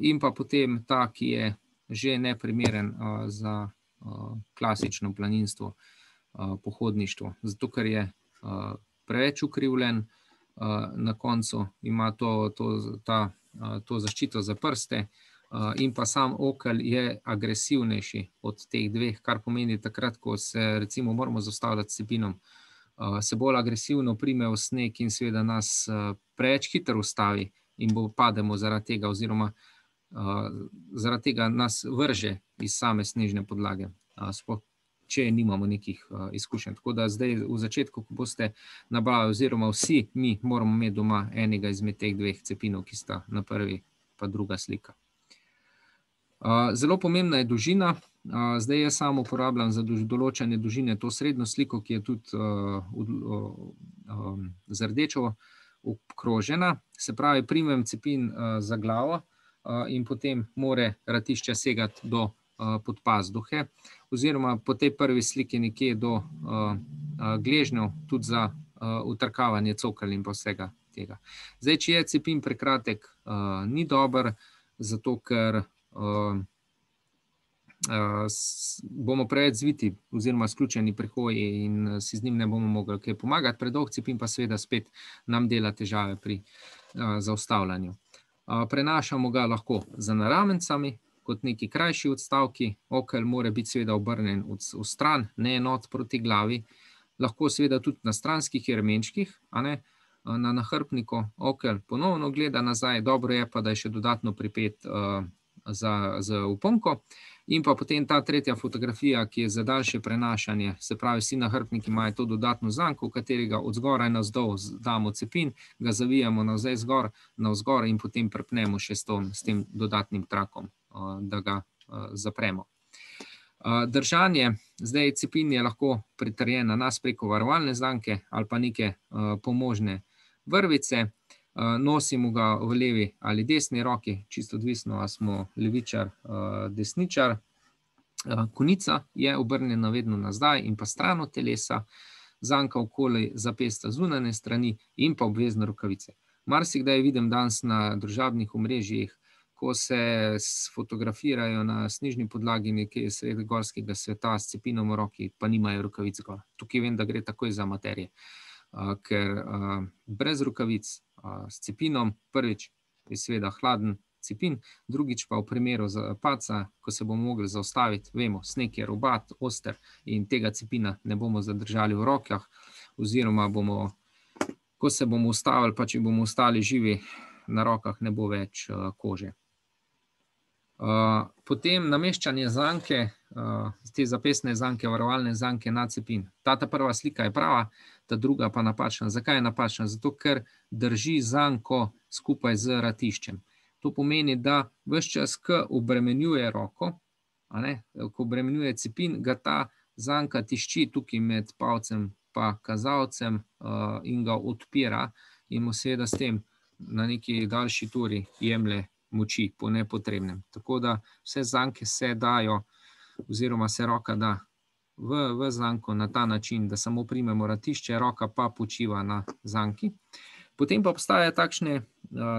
in pa potem ta, ki je že neprimeren za klasično planinstvo, pohodništvo, zato ker je preveč ukrivljen, na koncu ima to zaščito za prste, in pa sam okel je agresivnejši od teh dveh, kar pomeni takrat, ko se recimo moramo zaustavljati s cepinom, se bolj agresivno prime v sneg in seveda nas preveč hitro ustavi in pademo zaradi tega, oziroma zaradi tega nas vrže iz same snežne podlage, sploh če nimamo nekih izkušenj. Tako da zdaj v začetku, ko boste nabavili, oziroma vsi mi moramo imeti doma enega izmed teh dveh cepinov, ki sta na prvi pa druga slika. Zelo pomembna je dolžina. Zdaj jaz sam uporabljam za določanje dolžine to srednjo sliko, ki je tudi z rdečo obkrožena. Se pravi, primem cepin za glavo in potem more ratišče segati do podpazduhe, oziroma po tej prvi sliki nekje do gležnjev, tudi za utrkavanje cokelj in pa vsega tega. Zdaj, če je cepin prekratek, ni dober, zato ker bomo preveč zviti oziroma sključeni pri hoji in si z njim ne bomo mogli kaj pomagati. Predolg cepin pa seveda spet nam dela težave pri zaustavljanju. Prenašamo ga lahko za naramencami, kot neki krajši odstavki. Okelj mora biti seveda obrnjen v stran, ne enot proti glavi. Lahko seveda tudi na stranskih remenčkih, na nahrbtniku. Okelj ponovno gleda nazaj, dobro je pa, da je še dodatno pripet z uponko. In pa potem ta tretja fotografija, ki je za daljše prenašanje, se pravi, vsi nahrbtniki imajo to dodatno zanko, v katerega od zgoraj navzdol damo cepin, ga zavijamo navzgor in potem prepnemo še s tem dodatnim trakom, da ga zapremo. Držanje, zdaj cepin je lahko pritrjen na nas preko varovalne zanke ali pa neke pomožne vrvice. Nosimo ga v levi ali desni roki, čisto odvisno, ali smo levičar, desničar. Konica je obrnjena vedno nazaj in pa stran od telesa, zanka okoli zapestja zunanje strani in pa obvezne rokavice. Marsikdaj vidim danes na družabnih omrežjih, ko se fotografirajo na snežni podlagi nekje sredi gorskega sveta s cepinom v roki, pa nimajo rokavic gor. Tukaj vem, da gre takoj za amaterje, ker brez rokavic s cepinom, prvič je seveda hladen cepin, drugič pa v primeru padca, ko se bomo mogli zaustaviti, vemo, sneg je robat, oster in tega cepina ne bomo zadržali v rokah, oziroma bomo, ko se bomo ustavili, pa če bomo ostali živi, na rokah ne bo več kože. Potem nameščanje zanke, te zapestne zanke, varovalne zanke na cepin. Ta prva slika je prava, ta druga pa napačna. Zakaj je napačna? Zato, ker drži zanko skupaj z ratiščem. To pomeni, da ves čas, ko obremenjuje roko, ko obremenjuje cepin, ga ta zanka tišči tukaj med palcem pa kazalcem in ga odpira in mu seveda s tem na neki daljši turi jemlje moči po nepotrebnem. Tako da vse zanke se dajo, oziroma se roka da v zanko na ta način, da samo primemo ratišče, roka pa počiva na zanki. Potem pa obstajajo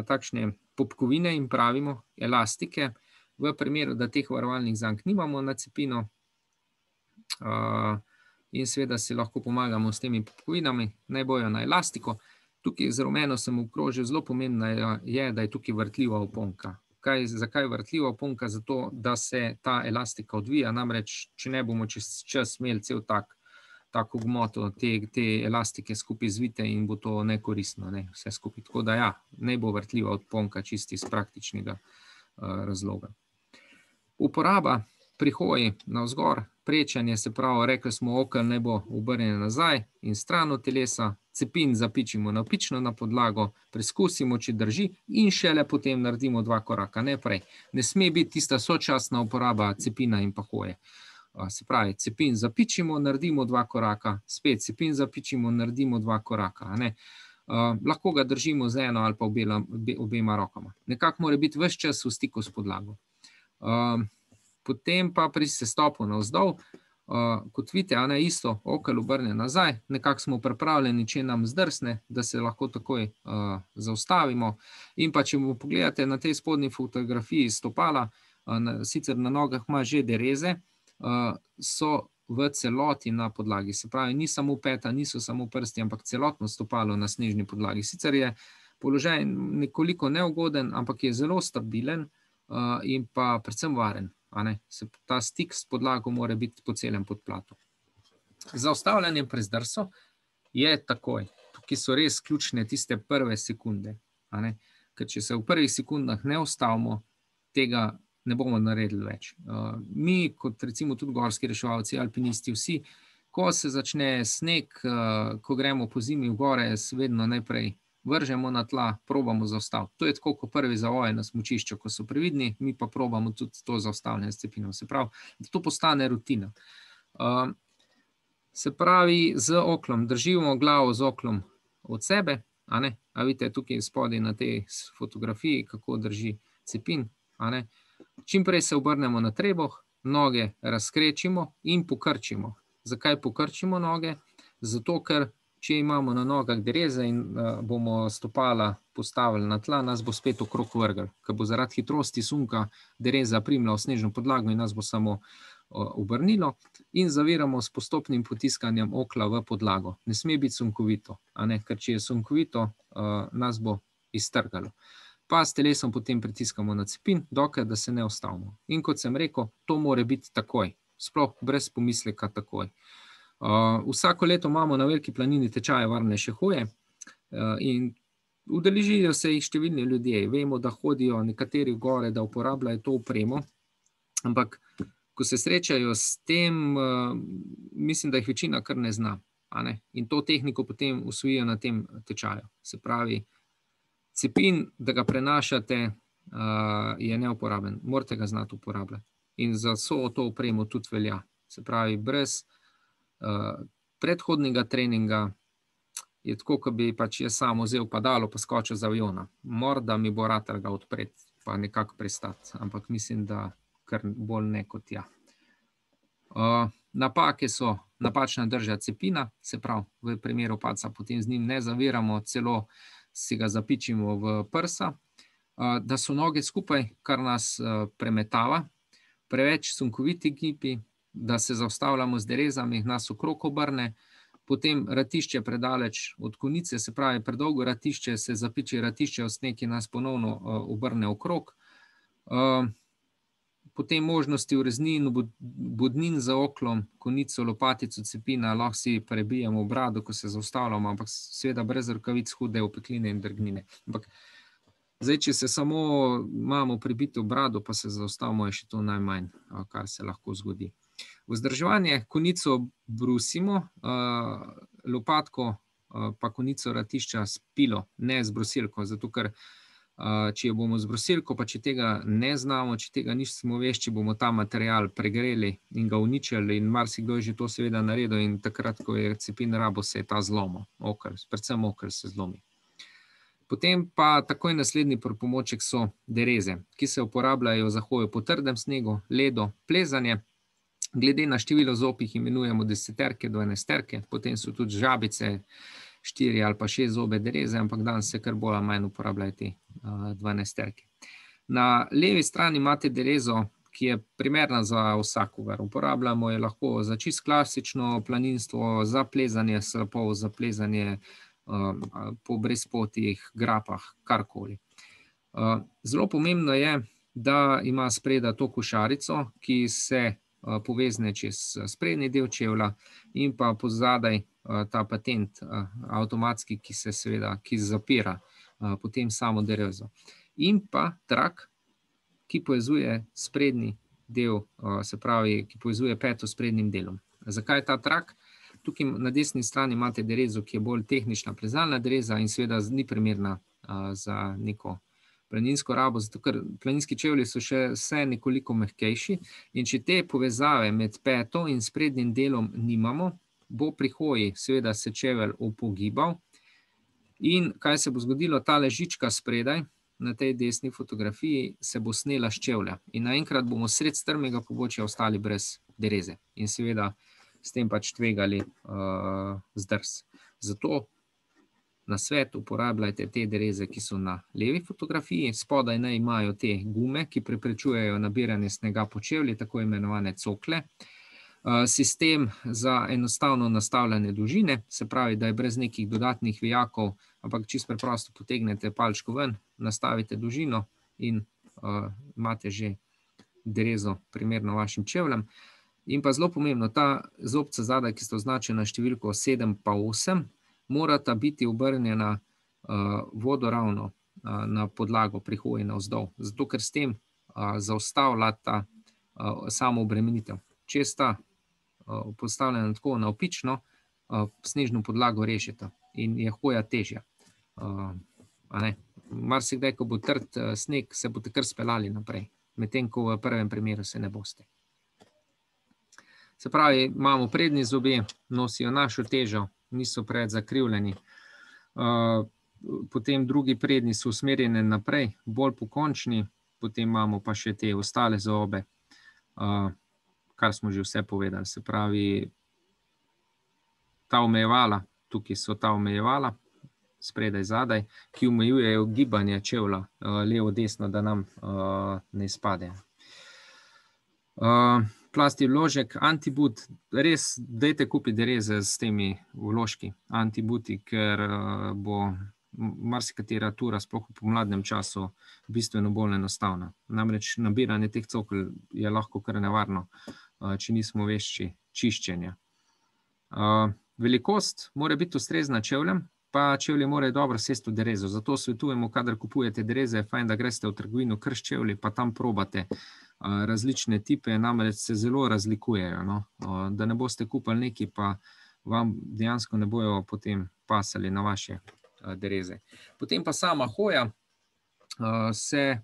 takšne popkovine in pravimo elastike, v primeru, da teh varovalnih zank nimamo na cepinu, in seveda si lahko pomagamo s temi popkovinami, naj bojo na elastiko. Tukaj z rumeno sem obkrožil, zelo pomembno je, da je tukaj vrtljiva oponka. Zakaj vrtljiva oponka? Zato, da se ta elastika odvija, namreč, če ne bomo čez čas imeli cel tako gmoto, te elastike skupaj zvite in bo to nekoristno, vse skupaj. Tako da ja, naj bo vrtljiva oponka čisti iz praktičnega razloga. Uporaba pri hoji navzgor, prečanje, se pravi, rekli smo, okelj naj bo obrnjen nazaj in stran od telesa, cepin zapičimo navpično na podlago, preskusimo, če drži, in šele potem naredimo 2 koraka, ne prej. Ne sme biti tista sočasna uporaba cepina in pa hoje. Se pravi, cepin zapičimo, naredimo 2 koraka, spet cepin zapičimo, naredimo 2 koraka. Lahko ga držimo z eno ali pa obema rokama. Nekako mora biti ves čas v stiku s podlago. Potem pa pri sestopu navzdol, kot vidite, isto okelj obrne nazaj, nekako smo pripravljeni, če nam zdrsne, da se lahko takoj zaustavimo. In pa če pogledate na tej spodnji fotografiji stopala, sicer na nogah ima že dereze, so v celoti na podlagi. Se pravi, ni samo peta, niso samo prsti, ampak celotno stopalo na snežni podlagi. Sicer je položaj nekoliko neugoden, ampak je zelo stabilen in pa predvsem varen. Ta stik s podlago mora biti po celem podplatu. Zaustavljanje pri zdrsu je takoj. Tukaj so res ključne tiste prve sekunde. Ker če se v prvih sekundah ne ustavimo, tega ne bomo naredili več. Mi, kot recimo tudi gorski reševalci, alpinisti, vsi, ko se začne sneg, ko gremo po zimi v gore, vedno najprej vržemo na tla, probamo zaustaviti. To je tako, kot prvi zavoj na smučišču, ko so previdni, mi pa probamo tudi to zaustavljanje s cepinom. Se pravi, da to postane rutina. Se pravi, z oklom, držimo glavo z oklom od sebe, a ne? A vidite tukaj spodaj na tej fotografiji, kako drži cepin, a ne? Čim prej se obrnemo na trebuh, noge razkrečimo in pokrčimo. Zakaj pokrčimo noge? Zato, ker če imamo na nogah dereze in bomo stopala postavili na tla, nas bo spet okrog vrgel, ker bo zaradi hitrosti sunka dereza primila v snežno podlago in nas bo samo obrnilo, in zaviramo s postopnim potiskanjem okla v podlago. Ne sme biti sunkovito, a ne? Ker če je sunkovito, nas bo iztrgalo. Pa s telesom potem pritiskamo na cepin, dokler da se ne ustavimo. In kot sem rekel, to mora biti takoj, sploh brez pomisleka takoj. Vsako leto imamo na Veliki planini tečaje varnejše hoje in udeležijo se jih številni ljudje. Vemo, da hodijo nekateri v gore, da uporabljajo to opremo, ampak ko se srečajo s tem, mislim, da jih večina kar ne zna, a ne? In to tehniko potem usvojijo na tem tečaju. Se pravi, cepin, da ga prenašate, je neuporaben. Morate ga znati uporabljati. In za vso to opremo tudi velja. Se pravi, brez predhodnega treninga je tako, kot bi pač jaz sam vzel padalo pa skočil z aviona. Morda mi bo ratar ga odpreti, pa nekako pristati. Ampak mislim, da kar bolj ne kot ja. Napake so napačna drža cepina, se pravi, v primeru padca potem z njim ne zaviramo, celo si ga zapičimo v prsa, da so noge skupaj, kar nas premetava, preveč sunkoviti gibi, da se zaustavljamo z derezami, nas okrog obrne, potem ratišče predaleč od konice, se pravi, predolgo ratišče, se zapiči ratišče v sneg in nas ponovno obrne okrog. Potem možnosti ureznin, bodnin za oklom, konico, lopatico cepina, lahko si prebijemo brado, ko se zaustavljamo, ampak seveda brez rokavic, hude opekline in drgnine. Ampak zdaj, če se samo imamo prebito brado, pa se zaustavimo, je še to najmanj, kar se lahko zgodi. Vzdrževanje, konico brusimo, lopatko pa konico ratišča s pilo, ne z brusilko, zato ker če jo bomo z brusilko, pa če tega ne znamo, če tega nismo vešči, bomo ta material pregreli in ga uničili in marsikdo je že to seveda naredil in takrat, ko je cepin rabo, se je ta zlomil, predvsem okel se zlomi. Potem pa takoj naslednji pripomoček so dereze, ki se uporabljajo za hojo po trdem snegu, ledu, plezanje. Glede na število zob jih imenujemo deseterke, dvanajsterke, potem so tudi žabice, 4 ali pa 6 zobe dereze, ampak danes se kar bolj ali manj uporabljajo te dvanajsterke. Na levi strani imate derezo, ki je primerna za vsakogar. Uporabljamo jo lahko za čisto klasično planinstvo, za plezanje slapov, za plezanje po brezpotih, grapah, karkoli. Zelo pomembno je, da ima spredaj to košarico, ki se povezne čez sprednji del čevlja in pa pozadaj ta patent avtomatski, ki se seveda, ki zapira potem samo derezo. In pa trak, ki povezuje sprednji del, se pravi, ki povezuje peto s sprednjim delom. Zakaj ta trak? Tukaj na desni strani imate derezo, ki je bolj tehnična plezalna dereza in seveda ni primerna za neko planinsko rabo, zato ker planinski čevlji so še vse nekoliko mehkejši in če te povezave med peto in sprednjim delom nimamo, bo pri hoji seveda se čevelj upogibal in kaj se bo zgodilo, ta žička spredaj na tej desni fotografiji se bo snela s čevlja in naenkrat bomo sred strmega pobočja ostali brez dereze in seveda s tem pač tvegali zdrs. Zato na svet uporabljajte te dereze, ki so na levi fotografiji, spodaj naj imajo te gume, ki preprečujejo nabiranje snega po čevlji, tako imenovane cokle. Sistem za enostavno nastavljanje dolžine, se pravi, da je brez nekih dodatnih vijakov, ampak čisto preprosto potegnete palčko ven, nastavite dolžino in imate že derezo primerno vašim čevljem. In pa zelo pomembno, ta zobca zadaj, ki sta označena številko 7 pa 8, morata biti obrnjena vodoravno na podlago pri hoji navzdol, zato ker s tem zaustavlja ta samo obremenitev. Če sta postavljena tako navpično, snežno podlago rešita in je hoja težja. Marsikdaj, ko bo trd sneg, se boste kar speljali naprej, medtem ko v prvem primeru se ne boste. Se pravi, imamo prednji zobje, nosijo našo težo, niso preveč zakrivljeni. Potem drugi prednji so usmerjeni naprej, bolj pokončni, potem imamo pa še te ostale zobe, kar smo že vse povedali. Se pravi, ta omejevala, tukaj so ta omejevala, spredaj, zadaj, ki omejujejo gibanje čevlja levo, desno, da nam ne izpade. Plasti vložek, antibut, res dajte kupiti dereze s temi vložki, antibuti, ker bo marsikatera tura, sploh v pomladnem času, bistveno bolj enostavna. Namreč nabiranje teh cokel je lahko kar nevarno, če nismo vešči čiščenja. Velikost mora biti ustrezna čevljem, pa čevlji morajo dobro sesti v derezo. Zato svetujemo, kadar kupujete dereze, fajn, da greste v trgovino kar s čevlji, pa tam probate različne tipe, namreč se zelo razlikujejo. No? Da ne boste kupili neki, pa vam dejansko ne bojo potem pasali na vaše dereze. Potem pa sama hoja se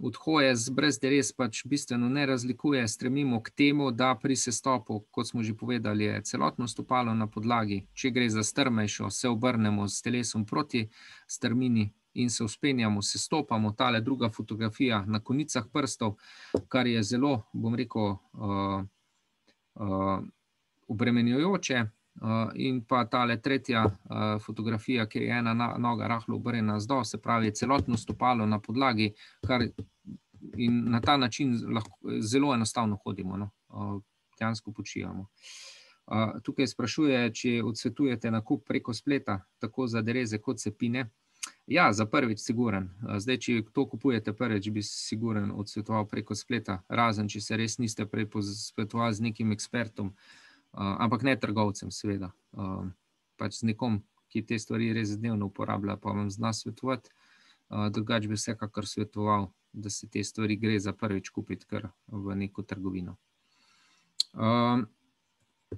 od hoje brez derez pač bistveno ne razlikuje. Stremimo k temu, da pri sestopu, kot smo že povedali, je celotno stopalo na podlagi. Če gre za strmejšo, se obrnemo s telesom proti strmini in se vzpenjamo, sestopamo. Tale druga fotografija na konicah prstov, kar je zelo, bom rekel, obremenjujoče. In pa tale tretja fotografija, kjer je ena noga rahlo obrnjena navzdol, se pravi celotno stopalo na podlagi, in na ta način lahko zelo enostavno hodimo, no? Dejansko počivamo. Tukaj sprašuje, če odsvetujete nakup preko spleta, tako za dereze kot cepine. Ja, za prvič siguren. Zdaj, če to kupujete prvič, bi siguren odsvetoval preko spleta, razen če se res niste prej posvetovali z nekim ekspertom, ampak ne trgovcem, seveda. Pač z nekom, ki te stvari res dnevno uporablja, pa vam zna svetovati. Drugače bi vsekakor svetoval, da se te stvari gre za prvič kupiti kar v neko trgovino.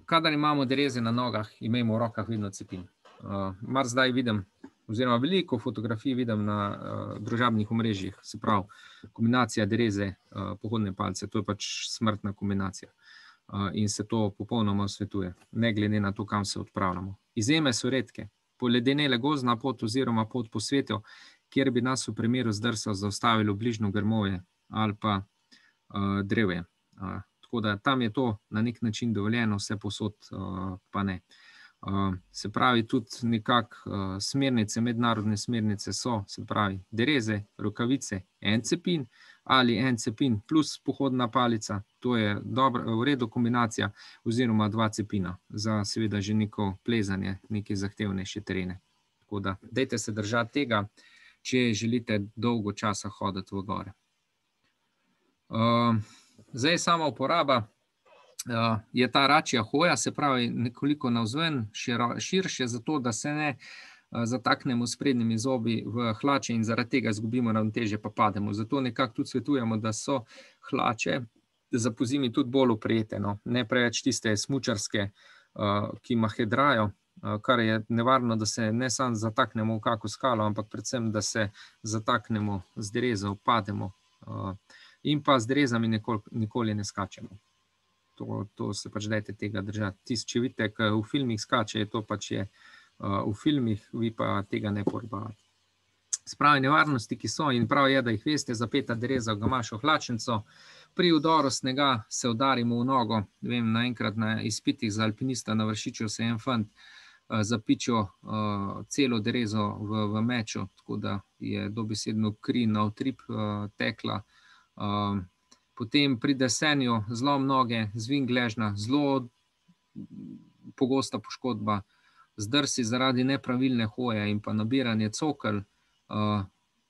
Kadar imamo dereze na nogah, imejmo v rokah vedno cepin. Mar zdaj vidim, oziroma veliko fotografij vidim na družabnih omrežjih, se pravi, kombinacija dereze, pohodne palice, to je pač smrtna kombinacija. In se to popolnoma svetuje, ne glede na to, kam se odpravljamo. Izjeme so redke. Poledenele gozdna pot oziroma pot po svetu, kjer bi nas v primeru zdrsa zaustavilo bližnjo grmovje ali pa drevje. Tako da tam je to na nek način dovoljeno, vse povsod pa ne. Se pravi, tudi nekako smernice, mednarodne smernice so, se pravi, dereze, rokavice, en cepin ali en cepin plus pohodna palica, to je v redu kombinacija, oziroma 2 cepina za seveda že neko plezanje, neke zahtevnejše terene. Tako da, dajte se držati tega, če želite dolgo časa hoditi v gore. Zdaj sama uporaba je ta račja hoja, se pravi nekoliko navzven, širše, zato da se ne zataknemo s prednjimi zobi v hlače in zaradi tega izgubimo ravnotežje pa pademo. Zato nekako tudi svetujemo, da so hlače za pozimi tudi bolj oprijete, no? Ne preveč tiste smučarske, ki mahedrajo, kar je nevarno, da se ne samo zataknemo v kako skalo, ampak predvsem, da se zataknemo z derezo, pademo in pa z derezami nikoli ne skačemo. To se pač dajte tega držati. Če vidite, ko v filmih skače, to pač je v filmih, vi pa tega ne probavate. Spravi nevarnosti, ki so, in prav je, da jih veste, zapeta dereza v gamašo hlačnico. Pri udoru snega se udarimo v nogo. Vem, naenkrat na izpitih za alpinista na Vršiču se en fant zapičil celo derezo v meču, tako da je dobesedno kri na utrip tekla. Potem pri desenju zlom noge, zvin gležnja, zelo pogosta poškodba, zdrsi zaradi nepravilne hoje in pa nabiranje cokel,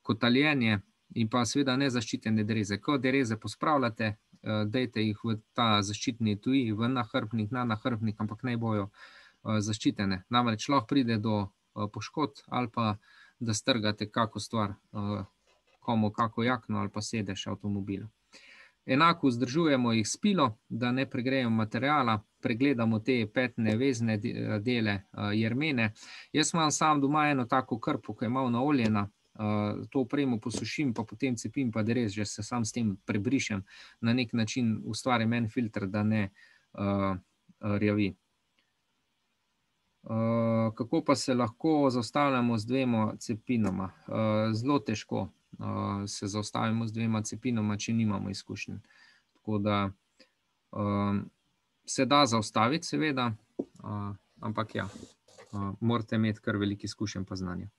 kotaljenje in pa seveda nezaščitene dereze. Ko dereze pospravljate, dajte jih v ta zaščitni etui, v nahrbtnik, na nahrbtnik, ampak naj bojo zaščitene. Namreč lahko pride do poškodb ali pa da strgate kako stvar, komu kako jakno ali pa sedež avtomobila. Enako vzdržujemo jih s pilo, da ne pregrejemo materiala, pregledamo te petne vezne dele, jermene. Jaz imam sam doma eno tako krpo, ki je malo naoljena, to opremo posušim, pa potem cepim, pa da res, že se sam s tem prebrišem, na nek način ustvarim en filter, da ne rjavi. Kako pa se lahko zaustavljamo z dvema cepinama? Zelo težko se zaustavimo z dvema cepinama, če nimamo izkušenj. Tako da se da zaustaviti, seveda, ampak ja, morate imeti kar veliko izkušenj pa znanja.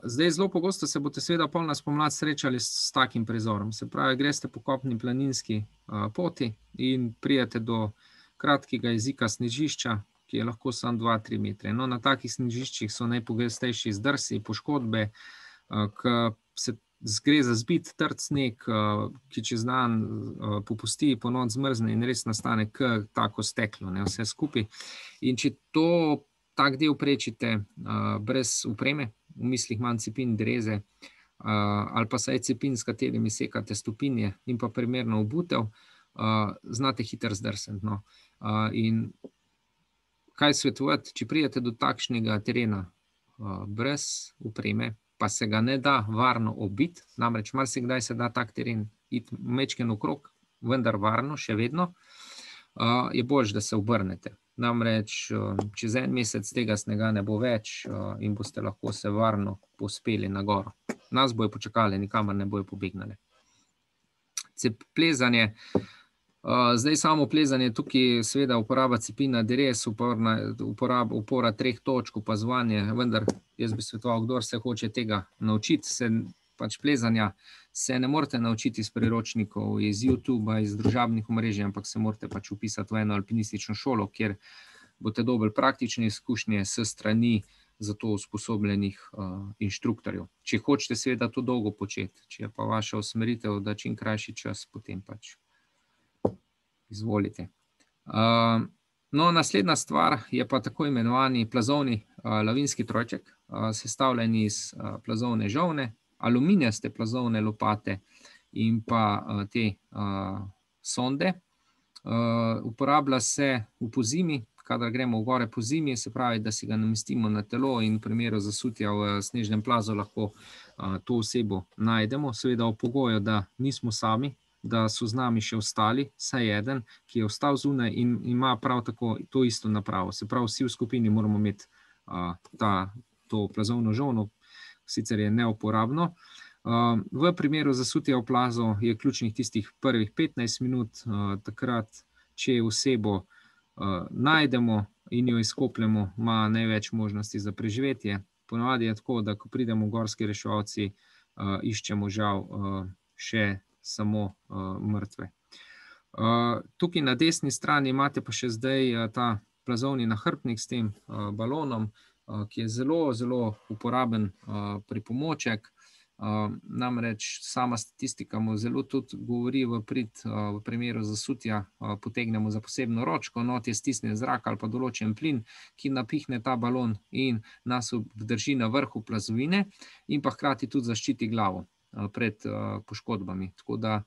Zdaj, zelo pogosto se boste seveda pol na spomlad srečali s takim prizorom. Se pravi, greste po kopni planinski poti in pridete do kratkega jezika snežišča, ki je lahko samo 2-3 metre. No, na takih snežiščih so najpogostejši zdrsi, poškodbe, gre za zbit trd sneg, ki čez dan popusti, po noč zmrzne in res nastane tako steklo, vse skupaj. In če tak del prečite brez opreme, v mislih manj cepin, dreze, ali pa saj cepin, s katerimi sekate stopinje in pa primerno obutev, znate hitro zdrsniti. In kaj svetovati, če pridete do takšnega terena brez opreme, pa se ga ne da varno obiti, namreč marsikdaj se da tak teren iti majčkeno okrog, vendar varno, še vedno, je boljše, da se obrnete. Namreč čez en mesec tega snega ne bo več in boste lahko se varno povzpeli na goro. Nas bojo počakali, nikamor ne bojo pobegnili. Plezanje. Zdaj samo plezanje, tukaj seveda uporaba cepina, dres, upora 3 točk, opazovanje, vendar jaz bi svetoval, kdor se hoče tega naučiti, pač plezanja se ne morete naučiti iz priročnikov, iz YouTubea, iz družabnih omrežij, ampak se morate pač vpisati v eno alpinistično šolo, kjer boste dobili praktične izkušnje s strani za to usposobljenih inštruktorjev. Če hočete seveda to dolgo početi, če je pa vaša usmeritev, da čim krajši čas, potem pač izvolite. No, naslednja stvar je pa tako imenovani plazovni lavinski trojček, sestavljen iz plazovne žolne, aluminijaste plazovne lopate in pa te sonde. Uporablja se v pozimi, kadar gremo v gore pozimi, se pravi, da si ga namestimo na telo in v primeru zasutja v snežnem plazu lahko to osebo najdemo, seveda v pogoju, da nismo sami, da so z nami še ostali, vsaj eden, ki je ostal zunaj in ima prav tako to isto napravo. Se pravi, vsi v skupini moramo imeti to plazovno žolno, sicer je neuporabno. V primeru zasutja v plazu je ključnih tistih prvih 15 minut, takrat, če osebo najdemo in jo izkopljemo, ima največ možnosti za preživetje. Ponavadi je tako, da ko pridemo gorski reševalci, iščemo žal še samo mrtve. Tukaj na desni strani imate pa še zdaj ta plazovni nahrbtnik s tem balonom, ki je zelo, zelo uporaben pripomoček. Namreč sama statistika mu zelo tudi govori v prid, v primeru zasutja potegnemo za posebno ročko, not je stisnjen zrak ali pa določen plin, ki napihne ta balon in nas obdrži na vrhu plazovine in pa hkrati tudi zaščiti glavo pred poškodbami. Tako da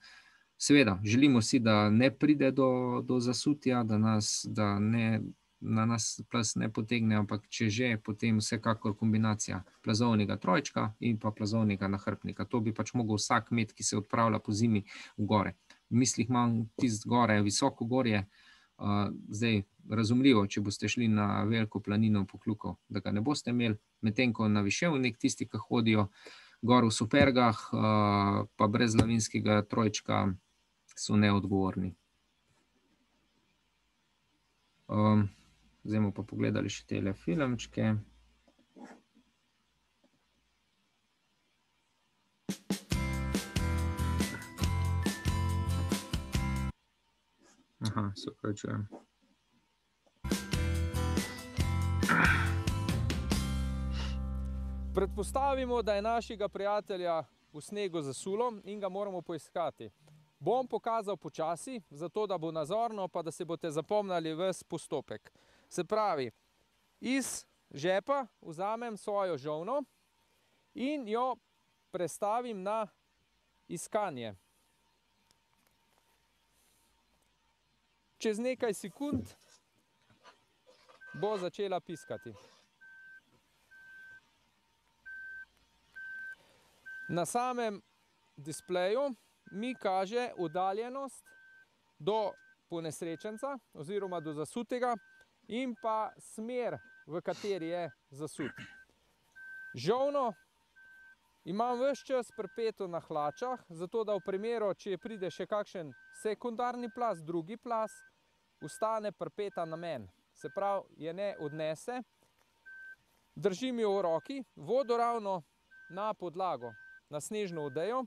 seveda želimo si, da ne pride do zasutja, da na nas plaz ne potegne, ampak če že, potem vsekakor kombinacija plazovnega trojčka in pa plazovnega nahrbtnika. To bi pač mogel vsak imeti, ki se odpravlja po zimi v gore. V mislih imam tisti gore, visoko gorje, zdaj razumljivo, če boste šli na veliko planino Pokljuko, da ga ne boste imeli, medtem ko na viševnik tisti, ki hodijo gor v supergah, pa brez lavinskega trojčka, so neodgovorni. Zdaj bomo pa pogledali še tele filmčke. Aha, se opravičujem. Predpostavimo, da je našega prijatelja v snegu zasulo in ga moramo poiskati. Bom pokazal počasi, zato da bo nazorno, pa da se boste zapomnili ves postopek. Se pravi, iz žepa vzamem svojo žolno in jo prestavim na iskanje. Čez nekaj sekund bo začela piskati. Na samem displeju mi kaže oddaljenost do ponesrečenca oziroma do zasutega in pa smer, v kateri je zasut. Žolno imam ves čas pripeto na hlačah, zato da v primeru, če pride še kakšen sekundarni plaz, drugi plaz, ostane pripeta na meni. Se pravi, je ne odnese. Držim jo v roki, vodoravno na podlago, na snežno odejo.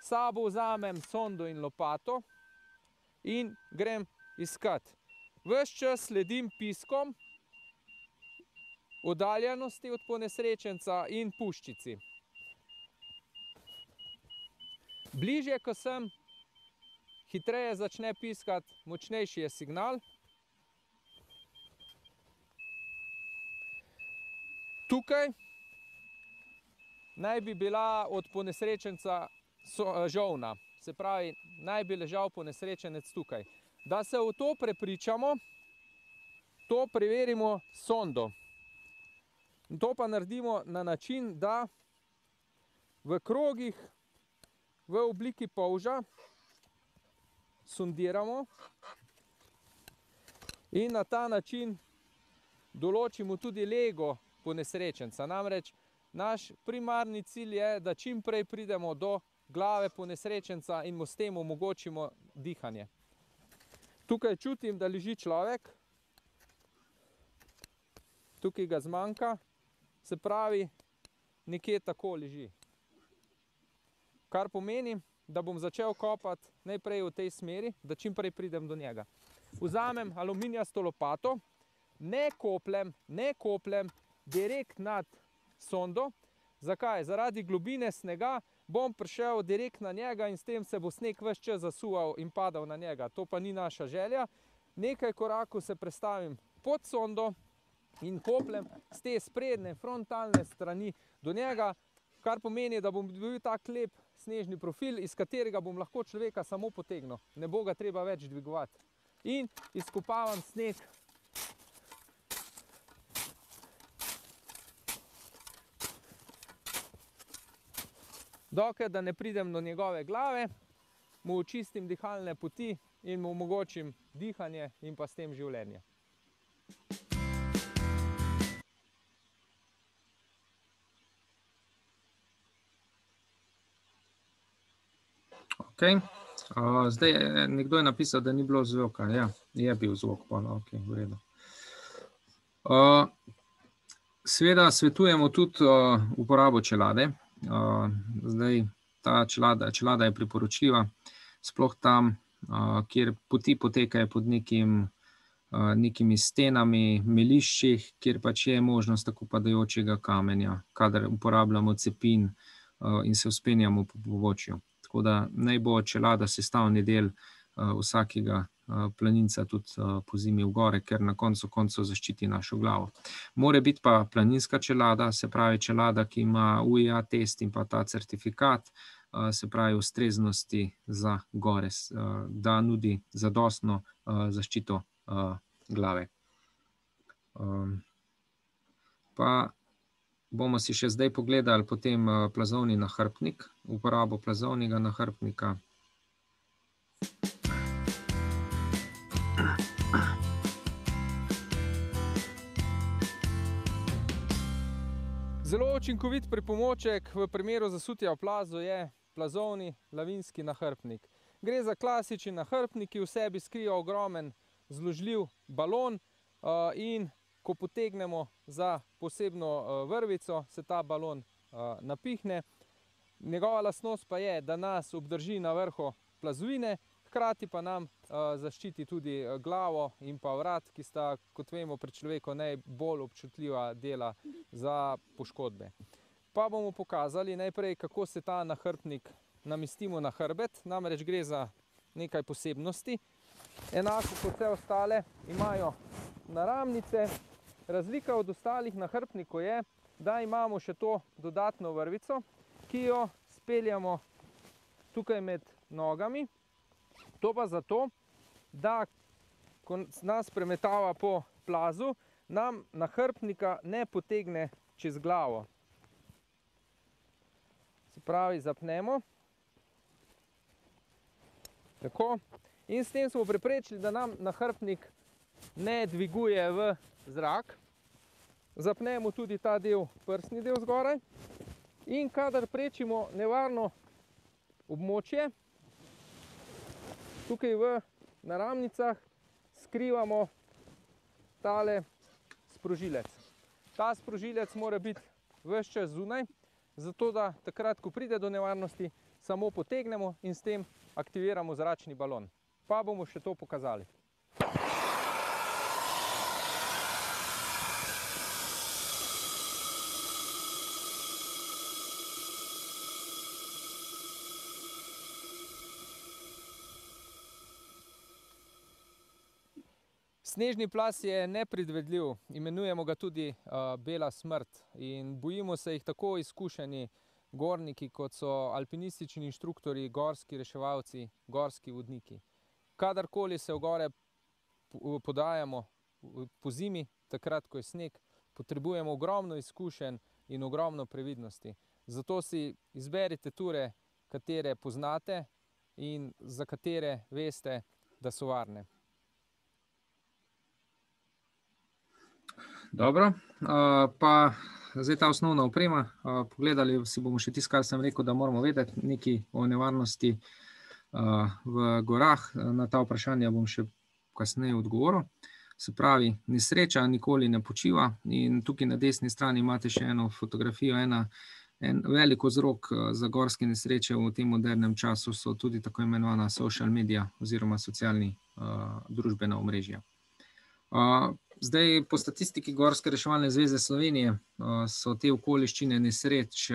S sabo vzamem sondo in lopato in grem iskat. Ves čas sledim piskom, oddaljenosti od ponesrečenca in puščici. Bližje, ko sem, hitreje začne piskati, močnejši je signal. Tukaj naj bi bila od ponesrečenca žolna, se pravi, naj bi ležal ponesrečenec tukaj. Da se v to prepričamo, to preverimo s sondo. To pa naredimo na način, da v krogih v obliki polža sondiramo in na ta način določimo tudi lego ponesrečenca. Namreč naš primarni cilj je, da čim prej pridemo do glave ponesrečenca in mu s tem omogočimo dihanje. Tukaj čutim, da leži človek, tukaj ga zmanjka, se pravi, nekje tako leži. Kar pomeni, da bom začel kopati najprej v tej smeri, da čim prej pridem do njega. Vzamem aluminijasto lopato, ne kopljem direkt nad sondo. Zakaj? Zaradi globine snega bom prišel direkt na njega in s tem se bo sneg ves čas zasuval in padal na njega. To pa ni naša želja. Nekaj korakov se prestavim pod sondo in kopljem z te sprednje frontalne strani do njega, kar pomeni, da bom dobil tak lep snežni profil, iz katerega bom lahko človeka samo potegnil. Ne bo ga treba več dvigovati. In izkopavam sneg. Dokler da ne pridem do njegove glave, mu očistim dihalne poti in mu omogočim dihanje in pa s tem življenje. Ok. Zdaj, nekdo je napisal, da ni bilo zvoka. Ja, je bil zvok. Ok, v redu. Seveda svetujemo tudi uporabo čelade. Zdaj, ta čelada je priporočljiva, sploh tam, kjer poti potekajo pod nekimi stenami, meliščih, kjer pač je možnost tako padajočega kamenja, kadar uporabljamo cepin in se vzpenjamo po pobočju. Tako da naj bo čelada sestavni del vsakega planinca tudi po zimi v gore, ker na koncu koncev zaščiti našo glavo. More biti pa planinska čelada, se pravi čelada, ki ima UIA test in pa ta certifikat, se pravi ustreznosti za gore, da nudi zadostno zaščito glave. Pa bomo si še zdaj pogledali potem plazovni nahrbtnik, uporabo plazovnega nahrbtnika. Zelo učinkovit pripomoček v primeru zasutja v plazu je plazovni lavinski nahrbtnik. Gre za klasični nahrbtnik, ki v sebi skriva ogromen zložljiv balon in ko potegnemo za posebno vrvico, se ta balon napihne. Njegova lastnost pa je, da nas obdrži na vrhu plazovine, hkrati pa nam zaščiti tudi glavo in pa vrat, ki sta, kot vemo, pri človeku najbolj občutljiva dela za poškodbe. Pa bomo pokazali najprej, kako se ta nahrbtnik namestimo na hrbet, namreč gre za nekaj posebnosti. Enako kot vse ostale imajo naramnice. Razlika od ostalih nahrbtnikov je, da imamo še to dodatno vrvico, ki jo speljamo tukaj med nogami. To pa zato, da ko nas premetava po plazu, nam nahrbtnika ne potegne čez glavo. Se pravi, zapnemo. Tako. In s tem smo preprečili, da nam nahrbtnik ne dviguje v zrak. Zapnemo tudi ta del, prsni del zgoraj. In kadar prečimo nevarno območje, tukaj v naramnicah skrivamo tale sprožilec. Ta sprožilec mora biti ves čas zunaj, zato da takrat, ko pride do nevarnosti, samo potegnemo in s tem aktiviramo zračni balon. Pa bomo še to pokazali. Snežni plaz je nepredvidljiv, imenujemo ga tudi bela smrt in bojimo se jih tako izkušeni gorniki, kot so alpinistični inštruktorji, gorski reševalci, gorski vodniki. Kadarkoli se v gore podajamo po zimi, takrat, ko je sneg, potrebujemo ogromno izkušenj in ogromno previdnosti. Zato si izberite ture, katere poznate in za katere veste, da so varne. Dobro, pa zdaj ta osnovna oprema. Pogledali si bomo še tisto, kar sem rekel, da moramo vedeti nekaj o nevarnosti v gorah. Na ta vprašanja bom še kasneje odgovoril. Se pravi, nesreča nikoli ne počiva in tukaj na desni strani imate še eno fotografijo. En velik vzrok za gorske nesreče v tem modernem času so tudi tako imenovana social media oziroma socialni družbena omrežja. Zdaj, po statistiki Gorske reševalne zveze Slovenije so te okoliščine nesreč,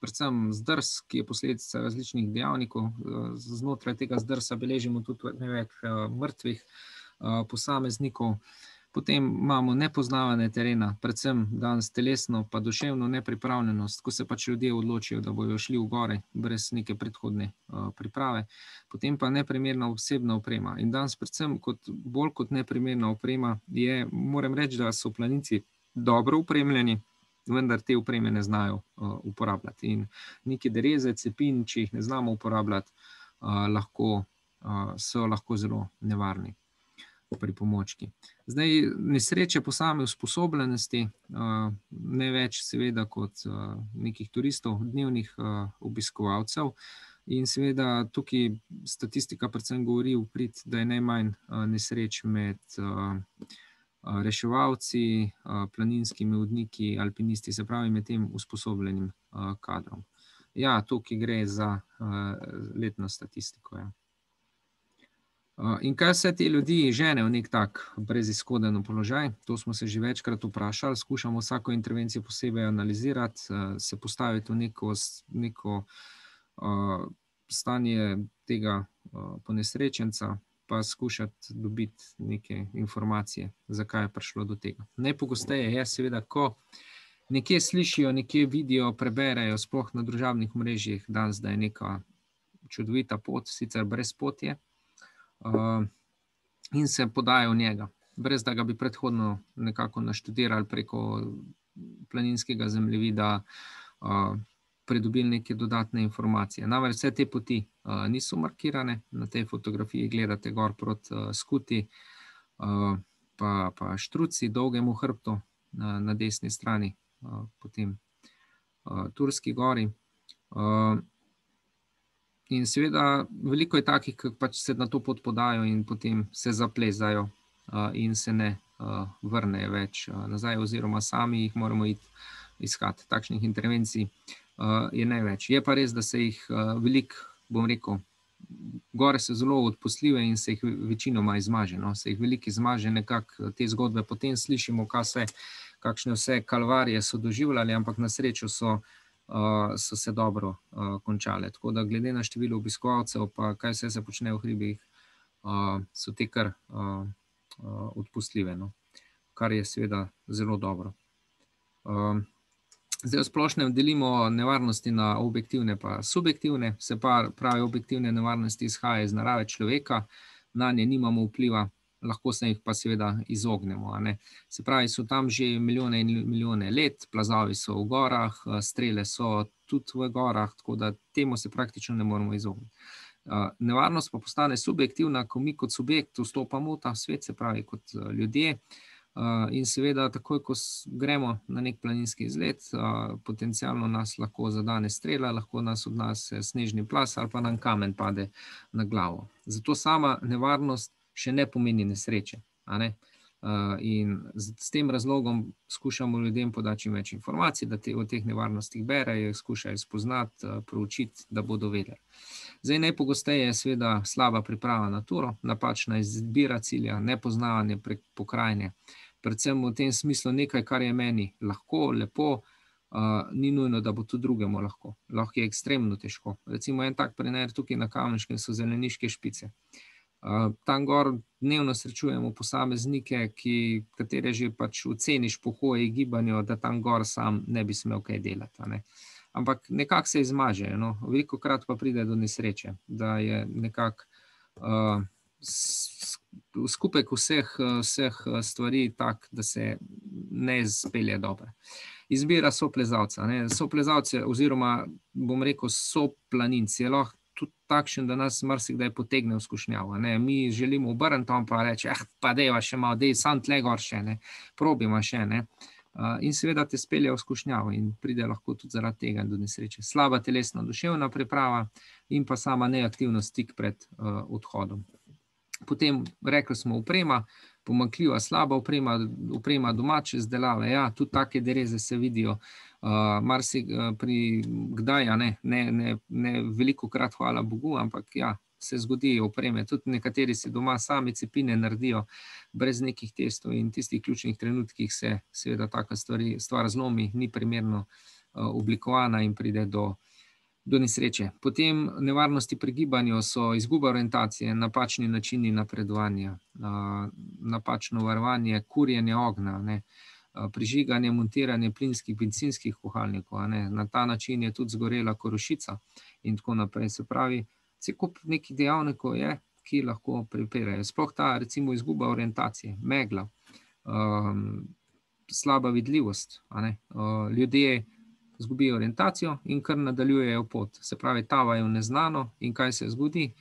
predvsem zdrs, ki je posledica različnih dejavnikov. Znotraj tega zdrsa beležimo tudi največ mrtvih posameznikov. Potem imamo nepoznavanje terena, predvsem danes telesno pa duševno nepripravljenost, ko se pač ljudje odločijo, da bojo šli v gore brez neke predhodne priprave. Potem pa neprimerna osebna oprema. In danes predvsem bolj kot neprimerna oprema moram reči, da so planinci dobro opremljeni, vendar te opreme ne znajo uporabljati. In neke dereze, cepin, če jih ne znamo uporabljati, so lahko zelo nevarni pripomočki. Zdaj, nesreče po sami usposobljenosti, ne več seveda kot nekih turistov, dnevnih obiskovalcev. In seveda tukaj statistika predvsem govori v prid, da je najmanj nesreč med reševalci, planinskimi vodniki, alpinisti, se pravi med tem usposobljenim kadrom. Ja, tukaj gre za letno statistiko, ja. In kaj vse te ljudi žene v nek tak brezizhoden položaj? To smo se že večkrat vprašali, skušamo vsako intervencijo posebej analizirati, se postaviti v neko stanje tega ponesrečenca, pa skušati dobiti neke informacije, zakaj je prišlo do tega. Najpogosteje je seveda, ko nekje slišijo, nekje vidijo, preberejo, sploh na družabnih omrežjih, danes, da je neka čudovita pot, sicer brezpotje, in se podajo v njega, brez da ga bi predhodno nekako naštudirali preko planinskega zemljevida, pridobili neke dodatne informacije. Namreč vse te poti niso markirane, na tej fotografiji gledate gor proti Skuti, pa Štruci, Dolgemu hrbtu na desni strani, potem Turski gori. In seveda veliko je takih, ki pač se na to pot podajo in potem se zaplezajo in se ne vrnejo več nazaj, oziroma sami jih moramo iti iskati. Takšnih intervencij je največ. Je pa res, da se jih veliko, bom rekel, gore so zelo odposljive in se jih večinoma izmaže, no? Se jih veliko izmaže, nekako te zgodbe potem slišimo, kakšne vse kalvarije so doživljali, ampak na srečo so se dobro končale. Tako da glede na število obiskovalcev, pa kaj vse se počne v hribih, so te kar odposljive, no? Kar je seveda zelo dobro. Zdaj, v splošnem delimo nevarnosti na objektivne pa subjektivne, se pravi, objektivne nevarnosti izhajajo iz narave človeka, na nje nimamo vpliva, lahko se jih pa seveda izognemo. Se pravi, so tam že milijone in milijone let, plazovi so v gorah, strele so tudi v gorah, tako da temu se praktično ne moremo izogniti. Nevarnost pa postane subjektivna, ko mi kot subjekt vstopamo v ta svet, se pravi kot ljudje, in seveda takoj, ko gremo na nek planinski izlet, potencialno nas lahko zadane strela, lahko nas odnese snežni plaz ali pa nam kamen pade na glavo. Zato sama nevarnost še ne pomeni nesreče, in s tem razlogom skušamo ljudem podati čim več informacij, da o teh nevarnostih berejo, skušajo spoznati, proučiti, da bodo vedeli. Zdaj, najpogosteje je seveda slaba priprava na turo, napačna izbira cilja, nepoznavanje pokrajine, predvsem v tem smislu nekaj, kar je meni lahko, lepo, ni nujno, da bo tudi drugemu lahko. Lahko je ekstremno težko. Recimo en tak primer tukaj na Kamniškem so zeleniške špice. Tam gor dnevno srečujemo posameznike, katere že pač oceniš po hoji, gibanju, da tam gor sam ne bi smel kaj delati. Ampak nekako se izmažejo, velikokrat pa pride do nesreče, da je nekako skupek vseh stvari tak, da se ne izpelje dobro. Izbira soplezalca. Soplezalce oziroma, bom rekel, soplaninci je lahko tudi takšen, da nas marsikdaj potegne v skušnjavo. Mi želimo obrniti, on pa reče, pa dejva še malo, dej sam tle gor še, probima še, in seveda te spelje v skušnjavo in pride lahko tudi zaradi tega do nesreče. Slaba telesna duševna priprava in pa sama neaktivnost tik pred odhodom. Potem, rekli smo, oprema, pomanjkljiva, slaba oprema domače izdelave, tudi take dereze se vidijo, kdaj, ne velikokrat, hvala Bogu, ampak se zgodi opreme, tudi nekateri si doma sami cepine naredijo brez nekih testov in tistih ključnih trenutkih se seveda taka stvar zlomi, ni primerno oblikovana in pride do nesreče. Potem nevarnosti pri gibanju so izguba orientacije, napačni načini napredovanja, napačno varovanje, kurjenje ognja, prižiganje, montiranje plinskih, bencinskih kuhalnikov, na ta način je tudi zgorela Korošica in tako naprej. Se pravi, cel kup nekih dejavnikov je, ki lahko pripeljejo. Sploh ta recimo izguba orientacije, megla, slaba vidljivost, ljudje izgubijo orientacijo in kar nadaljujejo pot. Se pravi, tavajo v neznano in kaj se zgodi?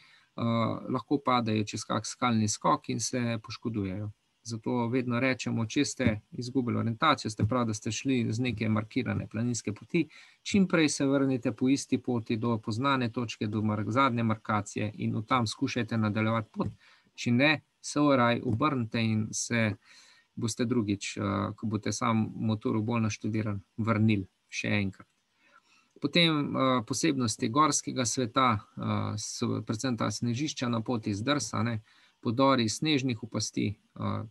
Lahko padejo čez kak skalni skok in se poškodujejo. Zato vedno rečemo, če ste izgubili orientacijo, ste prav, da ste šli z neke markirane planinske poti, čim prej se vrnite po isti poti do poznane točke, do zadnje markacije in tam skušajte nadaljevati pot. Če ne, se raj obrnite in se boste drugič, ko boste sam motor bolj naštudirali, vrnili še enkrat. Potem posebnosti gorskega sveta, so predvsem ta snežišča na poti zdrsa, podori snežnih upasti,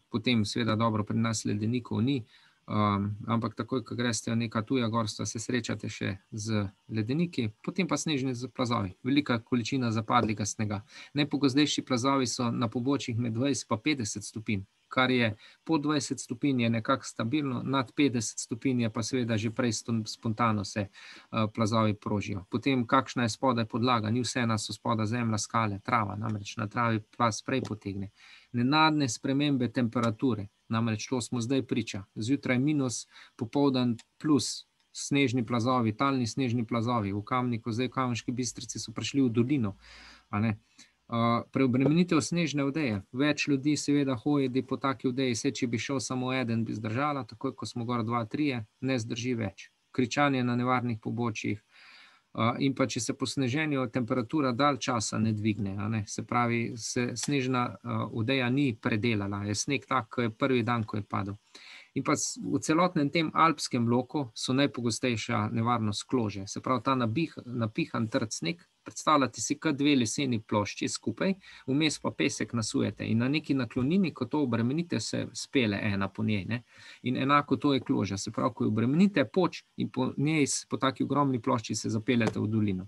potem seveda dobro pri nas ledenikov ni, ampak takoj, ko greste v neka tuja gorstva, se srečate še z ledeniki, potem pa snežni plazovi, velika količina zapadlega snega. Najpogostejši plazovi so na pobočjih med 20 pa 50 stopinj, kar je po 20 stopinj je nekako stabilno, nad 50 stopinj je pa seveda že prej spontano se plazovi prožijo. Potem, kakšna je spodaj podlaga, ni vse nas spoda zemlja, skale, trava, namreč na travi plaz prej potegne. Nenadne spremembe temperature, namreč to smo zdaj priča, zjutraj minus, popoldan plus, snežni plazovi, talni snežni plazovi, v Kamniku, zdaj v Kamniški Bistrici so prišli v dolino, preobremenitev snežne odeje. Več ljudi seveda hoji po taki odeji, če bi šel samo eden, bi zdržala, takoj, ko smo gor 2-3, ne zdrži več. Kričanje na nevarnih pobočjih in pa, če se po sneženju temperatura dalj časa ne dvigne, se pravi, se snežna odeja ni predelala, je sneg tak, ko je prvi dan, ko je padel. In pa v celotnem tem alpskem bloku so najpogostejša nevarnost klože, se pravi, ta napihan trd sneg, predstavljate si kar dve leseni plošči skupaj, vmes pa pesek nasujete in na neki naklonini, ko to obremenite, se spele ena po njej, in enako to je kloža, se pravi, ko jo obremenite, poč in po njej, po taki ogromni plošči se zapeljete v dolino.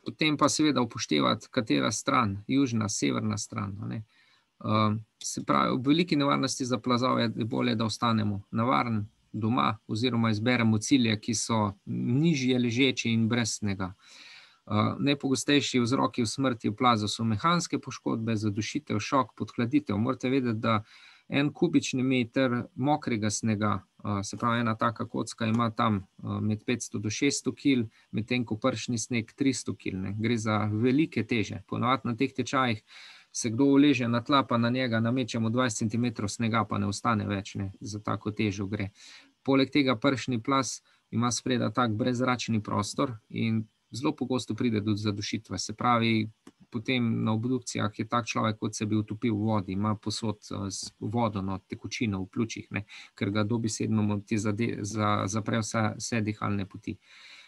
Potem pa seveda upoštevati, katera stran, južna, severna stran, Se pravi, v veliki nevarnosti za plazove je bolje, da ostanemo navaren doma oziroma izberemo cilje, ki so nižje ležeči in brez snega. Najpogostejši vzroki v smrti v plazu so mehanske poškodbe, zadušitev, šok, podhladitev. Morate vedeti, da 1 kubični meter mokrega snega, se pravi ena taka kocka ima tam med 500 do 600 kg, medtem ko pršni sneg 300 kg. Gre za velike teže. Ponavadi na teh tečajih se kdo uleže na tla, pa na njega namečemo 20 cm snega, pa ne ostane več, ne, za tako težo gre. Poleg tega pršni plaz ima spredaj tak brezračni prostor in zelo pogosto pride do zadušitve. Se pravi, potem na obdukcijah je tak človek, kot se bi utopil v vodi, ima posod vodo, tekočino v pljučih, ne, ker ga dobesedno ti zapre vse dihalne poti.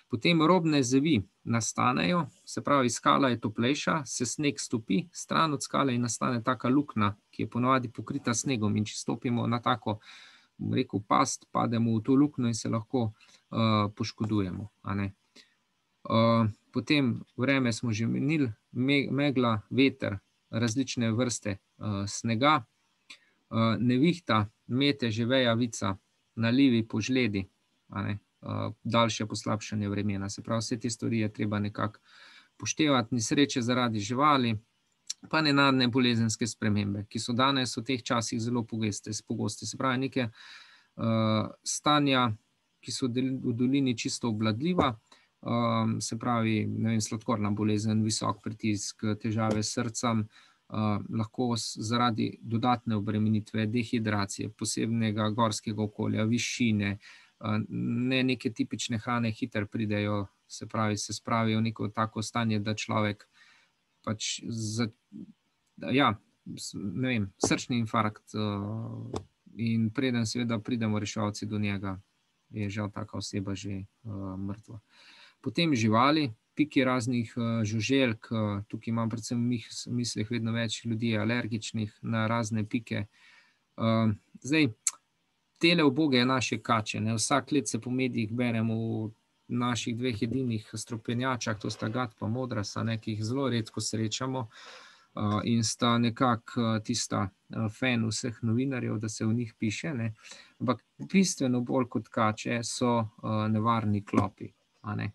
Potem robne zevi nastanejo, se pravi, skala je toplejša, se sneg stopi, stran od skale in nastane taka luknja, ki je ponavadi pokrita snegom, in če stopimo na tako, bom rekel, past, pademo v to luknjo in se lahko poškodujemo, a ne. Potem vreme smo že menili, megla, veter, različne vrste snega, nevihta, metež, veja, vica, nalivi po žledi, a ne, daljše poslabšanje vremena. Se pravi, vse te stvari je treba nekako poštevati, nesreče zaradi živali, pa nenadne bolezenske spremembe, ki so danes v teh časih zelo pogoste. Se pravi, neke stanja, ki so v dolini čisto obvladljiva, se pravi, ne vem, sladkorna bolezen, visok pritisk, težave s srcem, lahko zaradi dodatne obremenitve, dehidracije, posebnega gorskega okolja, višine, ne neke tipične hrane hitro pridejo, se pravi, se spravijo v neko tako stanje, da človek pač, ne vem, srčni infarkt, in preden seveda pridemo reševalci do njega, je žal taka oseba že mrtva. Potem živali, piki raznih žuželk, tukaj imam predvsem v mislih vedno več ljudi alergičnih na razne pike. Zdaj, tele uboge naše kače, ne, vsak let se po medijih beremo v naših 2 edinih stropenjačah, to sta Gat pa Modrasa, ne, ki jih zelo redko srečamo, in sta nekako tista fan vseh novinarjev, da se o njih piše, ne. Ampak bistveno bolj kot kače so nevarni klopi, a ne.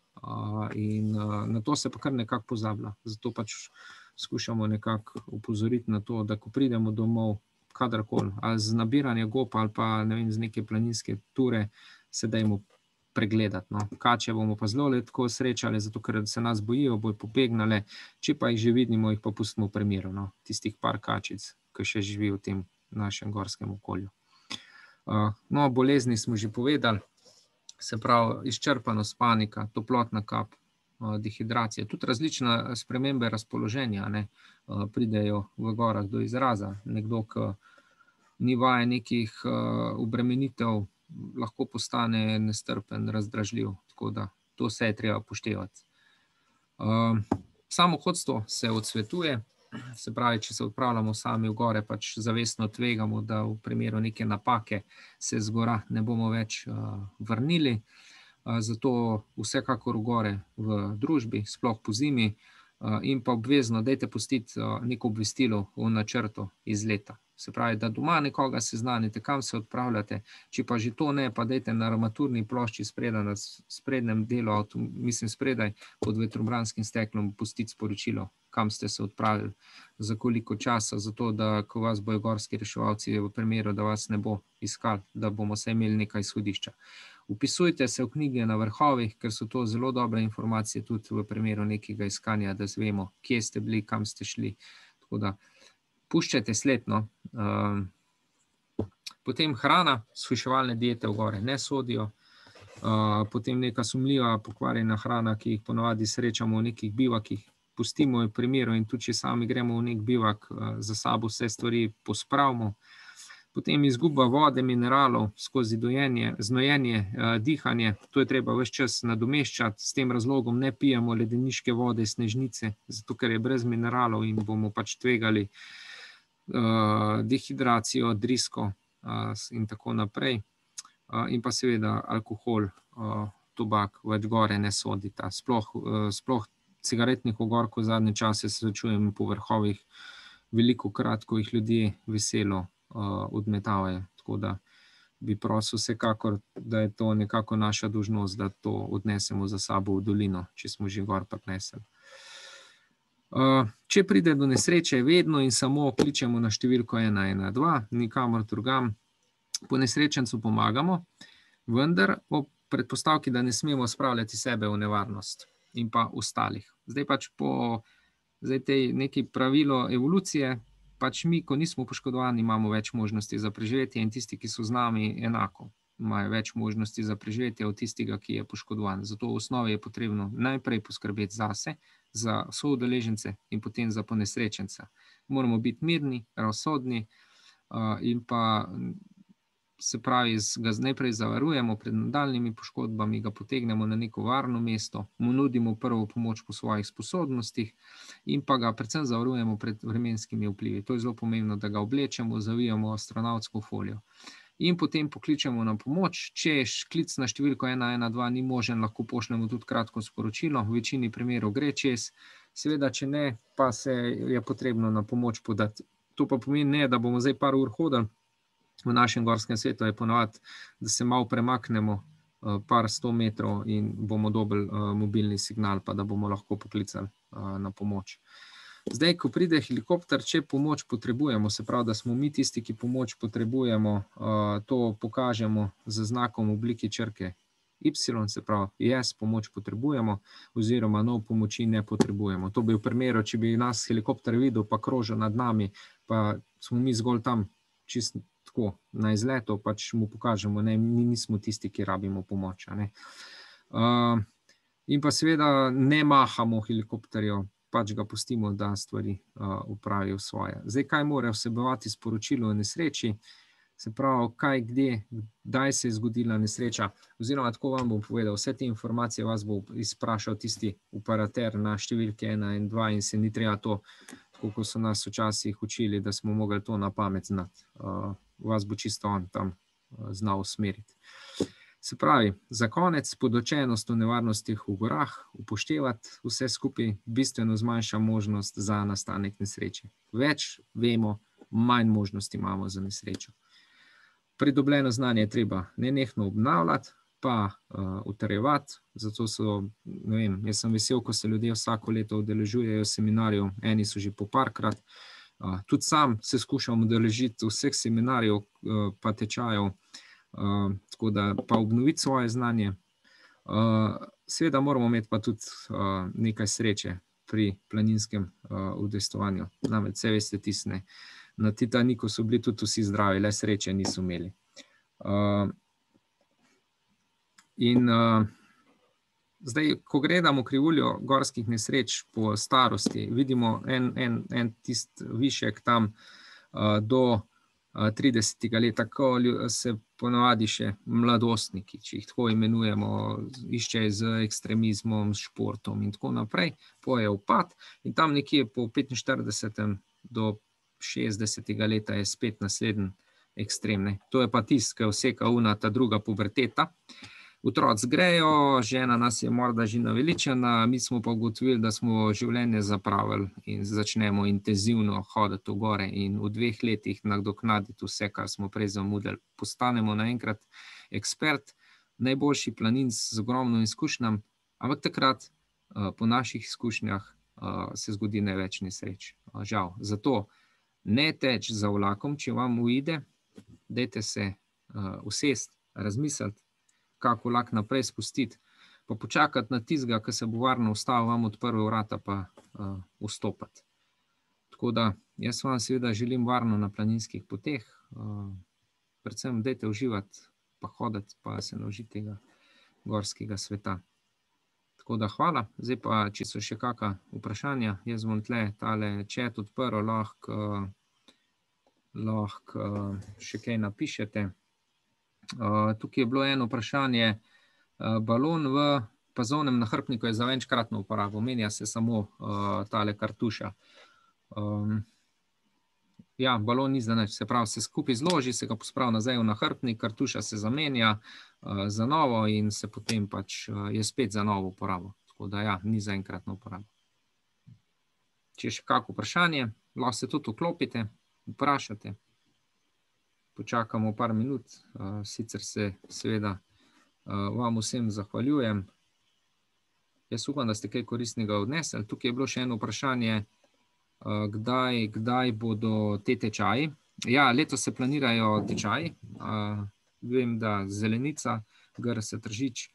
In na to se pa kar nekako pozablja. Zato pač skušamo nekako opozoriti na to, da ko pridemo domov, kadarkoli, ali z nabiranja gob ali pa, ne vem, z neke planinske ture, se dajmo pregledati, no. Kače bomo pa zelo redko srečali, zato ker se nas bojijo, bojo pobegnile, če pa jih že vidimo, jih pa pustimo v primeru, no, tistih par kačic, ki še živijo v tem našem gorskem okolju. No, bolezni smo že povedali, se pravi, izčrpanost, panika, toplotna kap, dehidracija, tudi različne spremembe razpoloženja, ne, pridejo v gorah do izraza. Nekdo, ki ni vajen nekih obremenitev, lahko postane nestrpen, razdražljiv, tako da to vse je treba upoštevati. Samohodstvo se odsvetuje, se pravi, če se odpravljamo sami v gore, pač zavestno tvegamo, da v primeru neke napake se z gora ne bomo več vrnili. Zato vsekakor v gore v družbi, sploh po zimi, in pa obvezno dajte pustiti neko obvestilo o načrtu izleta. Se pravi, da doma nekoga seznanite, kam se odpravljate, če pa že to ne, pa dajte na armaturni plošči spredaj, na sprednjem delu, spredaj pod vetrobranskim steklom pustiti sporočilo, kam ste se odpravili, za koliko časa, zato da ko vas bojo gorski reševalci v primeru, da vas ne bo iskali, da bomo vsaj imeli nekaj izhodišča. Vpisujte se v knjige na vrhovih, ker so to zelo dobre informacije tudi v primeru nekega iskanja, da zvemo, kje ste bili, kam ste šli. Tako da puščajte sled, no. Potem hrana, shujševalne diete v gore ne sodijo. Potem neka sumljiva pokvarjena hrana, ki jih ponavadi srečamo v nekih bivakih, pustimo v primeru in tudi če sami gremo v nek bivak, za sabo vse stvari pospravimo. Potem izguba vode, mineralov skozi znojenje, dihanje, to je treba ves čas nadomeščati, s tem razlogom ne pijemo ledeniške vode, snežnice, zato ker je brez mineralov in bomo pač tvegali dehidracijo, drisko in tako naprej. In pa seveda alkohol, tobak več gore ne sodita. Sploh cigaretnih ogorkov zadnje čase srečujem po vrhovih veliko krat, ko jih ljudje veselo odmetavajo. Tako da bi prosil vsekakor, da je to nekako naša dolžnost, da to odnesemo za sabo v dolino, če smo že gor prinesli. Če pride do nesreče, vedno in samo kličemo na številko 112, nikamor drugam. Po nesrečencu pomagamo, vendar ob predpostavki, da ne smemo spravljati sebe v nevarnost in pa ostalih. Zdaj pač po tej neki pravilo evolucije, pač mi, ko nismo poškodovani, imamo več možnosti za preživetje in tisti, ki so z nami, enako imajo več možnosti za preživetje od tistega, ki je poškodovan. Zato v osnovi je potrebno najprej poskrbeti zase, za soudeležence in potem za ponesrečenca. Moramo biti mirni, razsodni in pa se pravi, ga najprej zavarujemo pred nadaljnjimi poškodbami, ga potegnemo na neko varno mesto, mu nudimo prvo pomoč po svojih sposobnostih in pa ga predvsem zavarujemo pred vremenskimi vplivi. To je zelo pomembno, da ga oblečemo, zavijamo astronavtsko folijo. In potem pokličemo na pomoč. Če klic na številko 112 ni možen, lahko pošljemo tudi kratko sporočilo. V večini primerov gre čez. Seveda, če ne, pa se je potrebno na pomoč podati. To pa pomeni ne, da bomo zdaj par ur hodili. V našem gorskem svetu je ponavadi, da se malo premaknemo par 100 metrov in bomo dobili mobilni signal, pa da bomo lahko poklicali na pomoč. Zdaj, ko pride helikopter, če pomoč potrebujemo, se pravi, da smo mi tisti, ki pomoč potrebujemo, to pokažemo z znakom v obliki črke Y, se pravi, jaz pomoč potrebujemo, oziroma no pomoči ne potrebujemo. To bi v primeru, če bi nas helikopter videl, pa krožil nad nami, pa smo mi zgolj tam čisto tako na izletu, pač mu pokažemo, ne, mi nismo tisti, ki rabimo pomoč. In pa seveda ne mahamo helikopterjev, pač ga pustimo, da stvari upravijo svoje. Zdaj, kaj mora vsebovati sporočilo o nesreči? Se pravi, kaj, kdaj se je zgodila nesreča, oziroma tako vam bom povedal, vse te informacije vas bo izprašal tisti operater na številke 1 in 2 in se ni treba to, tako kot so nas včasih učili, da smo mogli to na pamet znati. Vas bo čisto on tam znal usmeriti. Se pravi, za konec, podočenost o nevarnostih v gorah, upoštevati vse skupaj bistveno zmanjša možnost za nastanek nesreče. Več vemo, manj možnosti imamo za nesrečo. Pridobljeno znanje je treba nenehno obnavljati, pa utrjevati, zato so, ne vem, jaz sem vesel, ko se ljudje vsako leto udeležujejo seminarjev, eni so že po parkrat, tudi sam se skušam udeležiti vseh seminarjev pa tečajev, tako da pa obnoviti svoje znanje. Seveda moramo imeti pa tudi nekaj sreče pri planinskem udejstvovanju. Namreč, vse veste, tisne. Na Titaniku so bili tudi vsi zdravi, le sreče niso imeli. In zdaj, ko gledamo krivuljo gorskih nesreč po starosti, vidimo en tist višek tam do 30. leta, ko se ponavadi še mladostniki, če jih tako imenujemo, iščejo z ekstremizmom, s športom in tako naprej, poje upad in tam nekje po 45. do 60. leta je spet naslednji ekstrem. To je pa tisti, ki vseka ta druga puberteta. Otroci grejo, žena nas je morda že naveličana, mi smo pa ugotovili, da smo življenje zapravili in začnemo intenzivno hoditi v gore in v 2 letih nadoknaditi vse, kar smo prej zamudili. Postanemo naenkrat ekspert, najboljši planinec z ogromno izkušnjami, ampak takrat po naših izkušnjah se zgodi največ nesreč. Žal. Zato ne teči za vlakom, če vam uide, dajte se usesti, razmisliti, kako vlak naprej spustiti, pa počakati na tistega, ki se bo varno ustavil, vam odprl vrata pa vstopati. Tako da, jaz vam seveda želim varno na planinskih poteh, predvsem dajte uživati, pa hoditi, pa se naučiti tega gorskega sveta. Tako da hvala, zdaj pa, če so še kakšna vprašanja, jaz bom tale chat odprl, lahko še kaj napišete. Tukaj je bilo eno vprašanje, balon v pazovnem nahrbtniku je za večkratno uporabo, menja se samo tale kartuša. Ja, balon ni za nič, se pravi, se skupaj zloži, se ga pospravi nazaj v nahrbtnik, kartuša se zamenja za novo in se potem pač je spet za novo uporabo. Tako da ja, ni za enkratno uporabo. Če še kako vprašanje, lahko se tudi vklopite, vprašate. Počakamo par minut, sicer se seveda vam vsem zahvaljujem. Jaz upam, da ste kaj koristnega odnesli. Tukaj je bilo še eno vprašanje, kdaj bodo te tečaji. Ja, letos se planirajo tečaji. Vem, da Zelenica, GRS Tržič,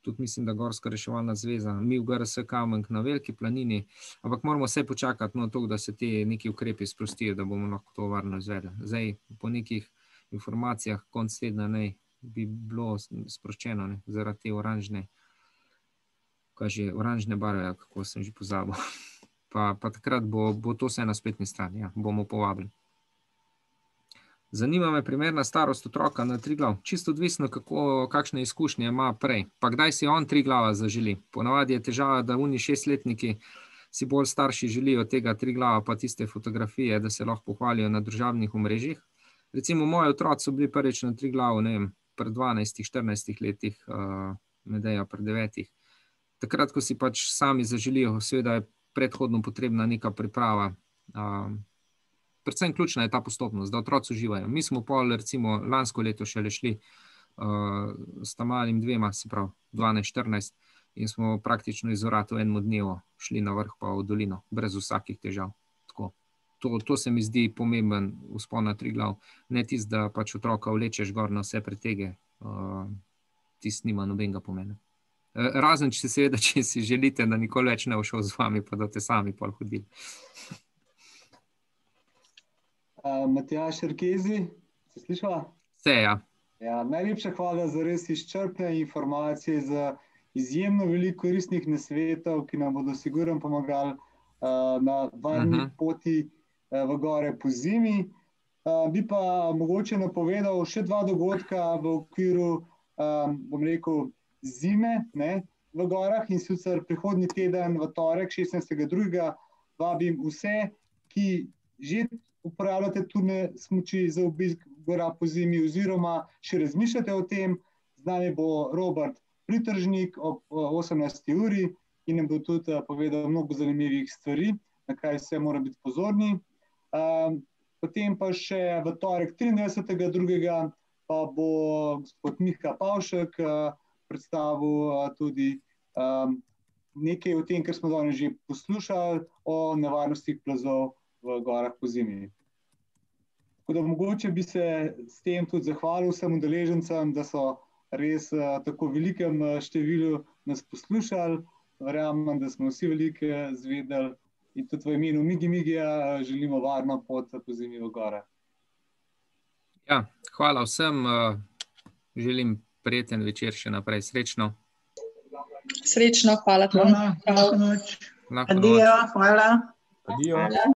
tudi mislim, da Gorska reševalna zveza, mi v GRS Kamenk na Veliki planini, ampak moramo vse počakati, da se te neki ukrepi sprostijo, da bomo lahko to varno izvedli. Zdaj, po nekih informacijah, konec tedna bi bilo sproščeno, zaradi te oranžne barve, kako sem že pozabil. Pa takrat bo to vse na spletni strani, ja, bomo povabili. Zanima me primerna starost otroka na Triglav. Čisto odvisno, kakšne izkušnje ima prej. Pa kdaj si on Triglava zaželi. Ponavadi je težava, da oni 6-letniki si bolj starši želijo tega Triglava, pa tiste fotografije, da se lahko pohvalijo na družabnih omrežjih. Recimo, moji otroci so bili prvič na Triglavu, ne vem, pred 12-14 letih, Medeja pred 9. Takrat, ko si pač sami zaželijo, seveda je predhodno potrebna neka priprava. Predvsem ključna je ta postopnost, da otroci uživajo. Mi smo recimo lansko leto šele šli s malim 2, se pravi 12-14, in smo praktično iz Orata v enem dnevu šli na vrh pa v dolino, brez vsakih težav. Tako. To se mi zdi pomemben vzpon na Triglav. Ne tisto, da pač otroka vlečeš gor na vse pretege, tisto nima nobenega pomena. Razen, če si želite, da nikoli več ne bo šel z vami, pa da te sami pol hodili. Matjaž Šerkezi, se slišala? Se, ja. Ja, najlepša hvala za res izčrpne informacije, za izjemno veliko koristnih nasvetov, ki nam bodo sigurno pomagali na varni poti v gore po zimi. Bi pa mogoče napovedal še 2 dogodka v okviru, bom rekel, zime, ne, v gorah, in sicer prihodnji teden v torek 16.2. vabim vse, ki že uporabljate turne smuči za obisk gora po zimi oziroma še razmišljate o tem. Z nami bo Robert Pritržnik ob 18. uri in nam bo tudi povedal mnogo zanimivih stvari, na kaj vse mora biti pozorni. Potem pa še v torek 23.2. pa bo gospod Miha Pavšek predstavil tudi nekaj o tem, kar smo danes že poslušali, o nevarnostih plazov v gorah po zimi. Tako da mogoče bi se s tem tudi zahvalil vsem udeležencem, da so res tako velikem številu nas poslušali. Verjamem, da smo vsi veliko izvedeli in tudi v imenu Migi-Migija želimo varno pot po zimi v gorah. Ja, hvala vsem. Želim prijeten večer še naprej. Srečno. Srečno, hvala. Hvala, lahko noč. Adijo, hvala. Adijo.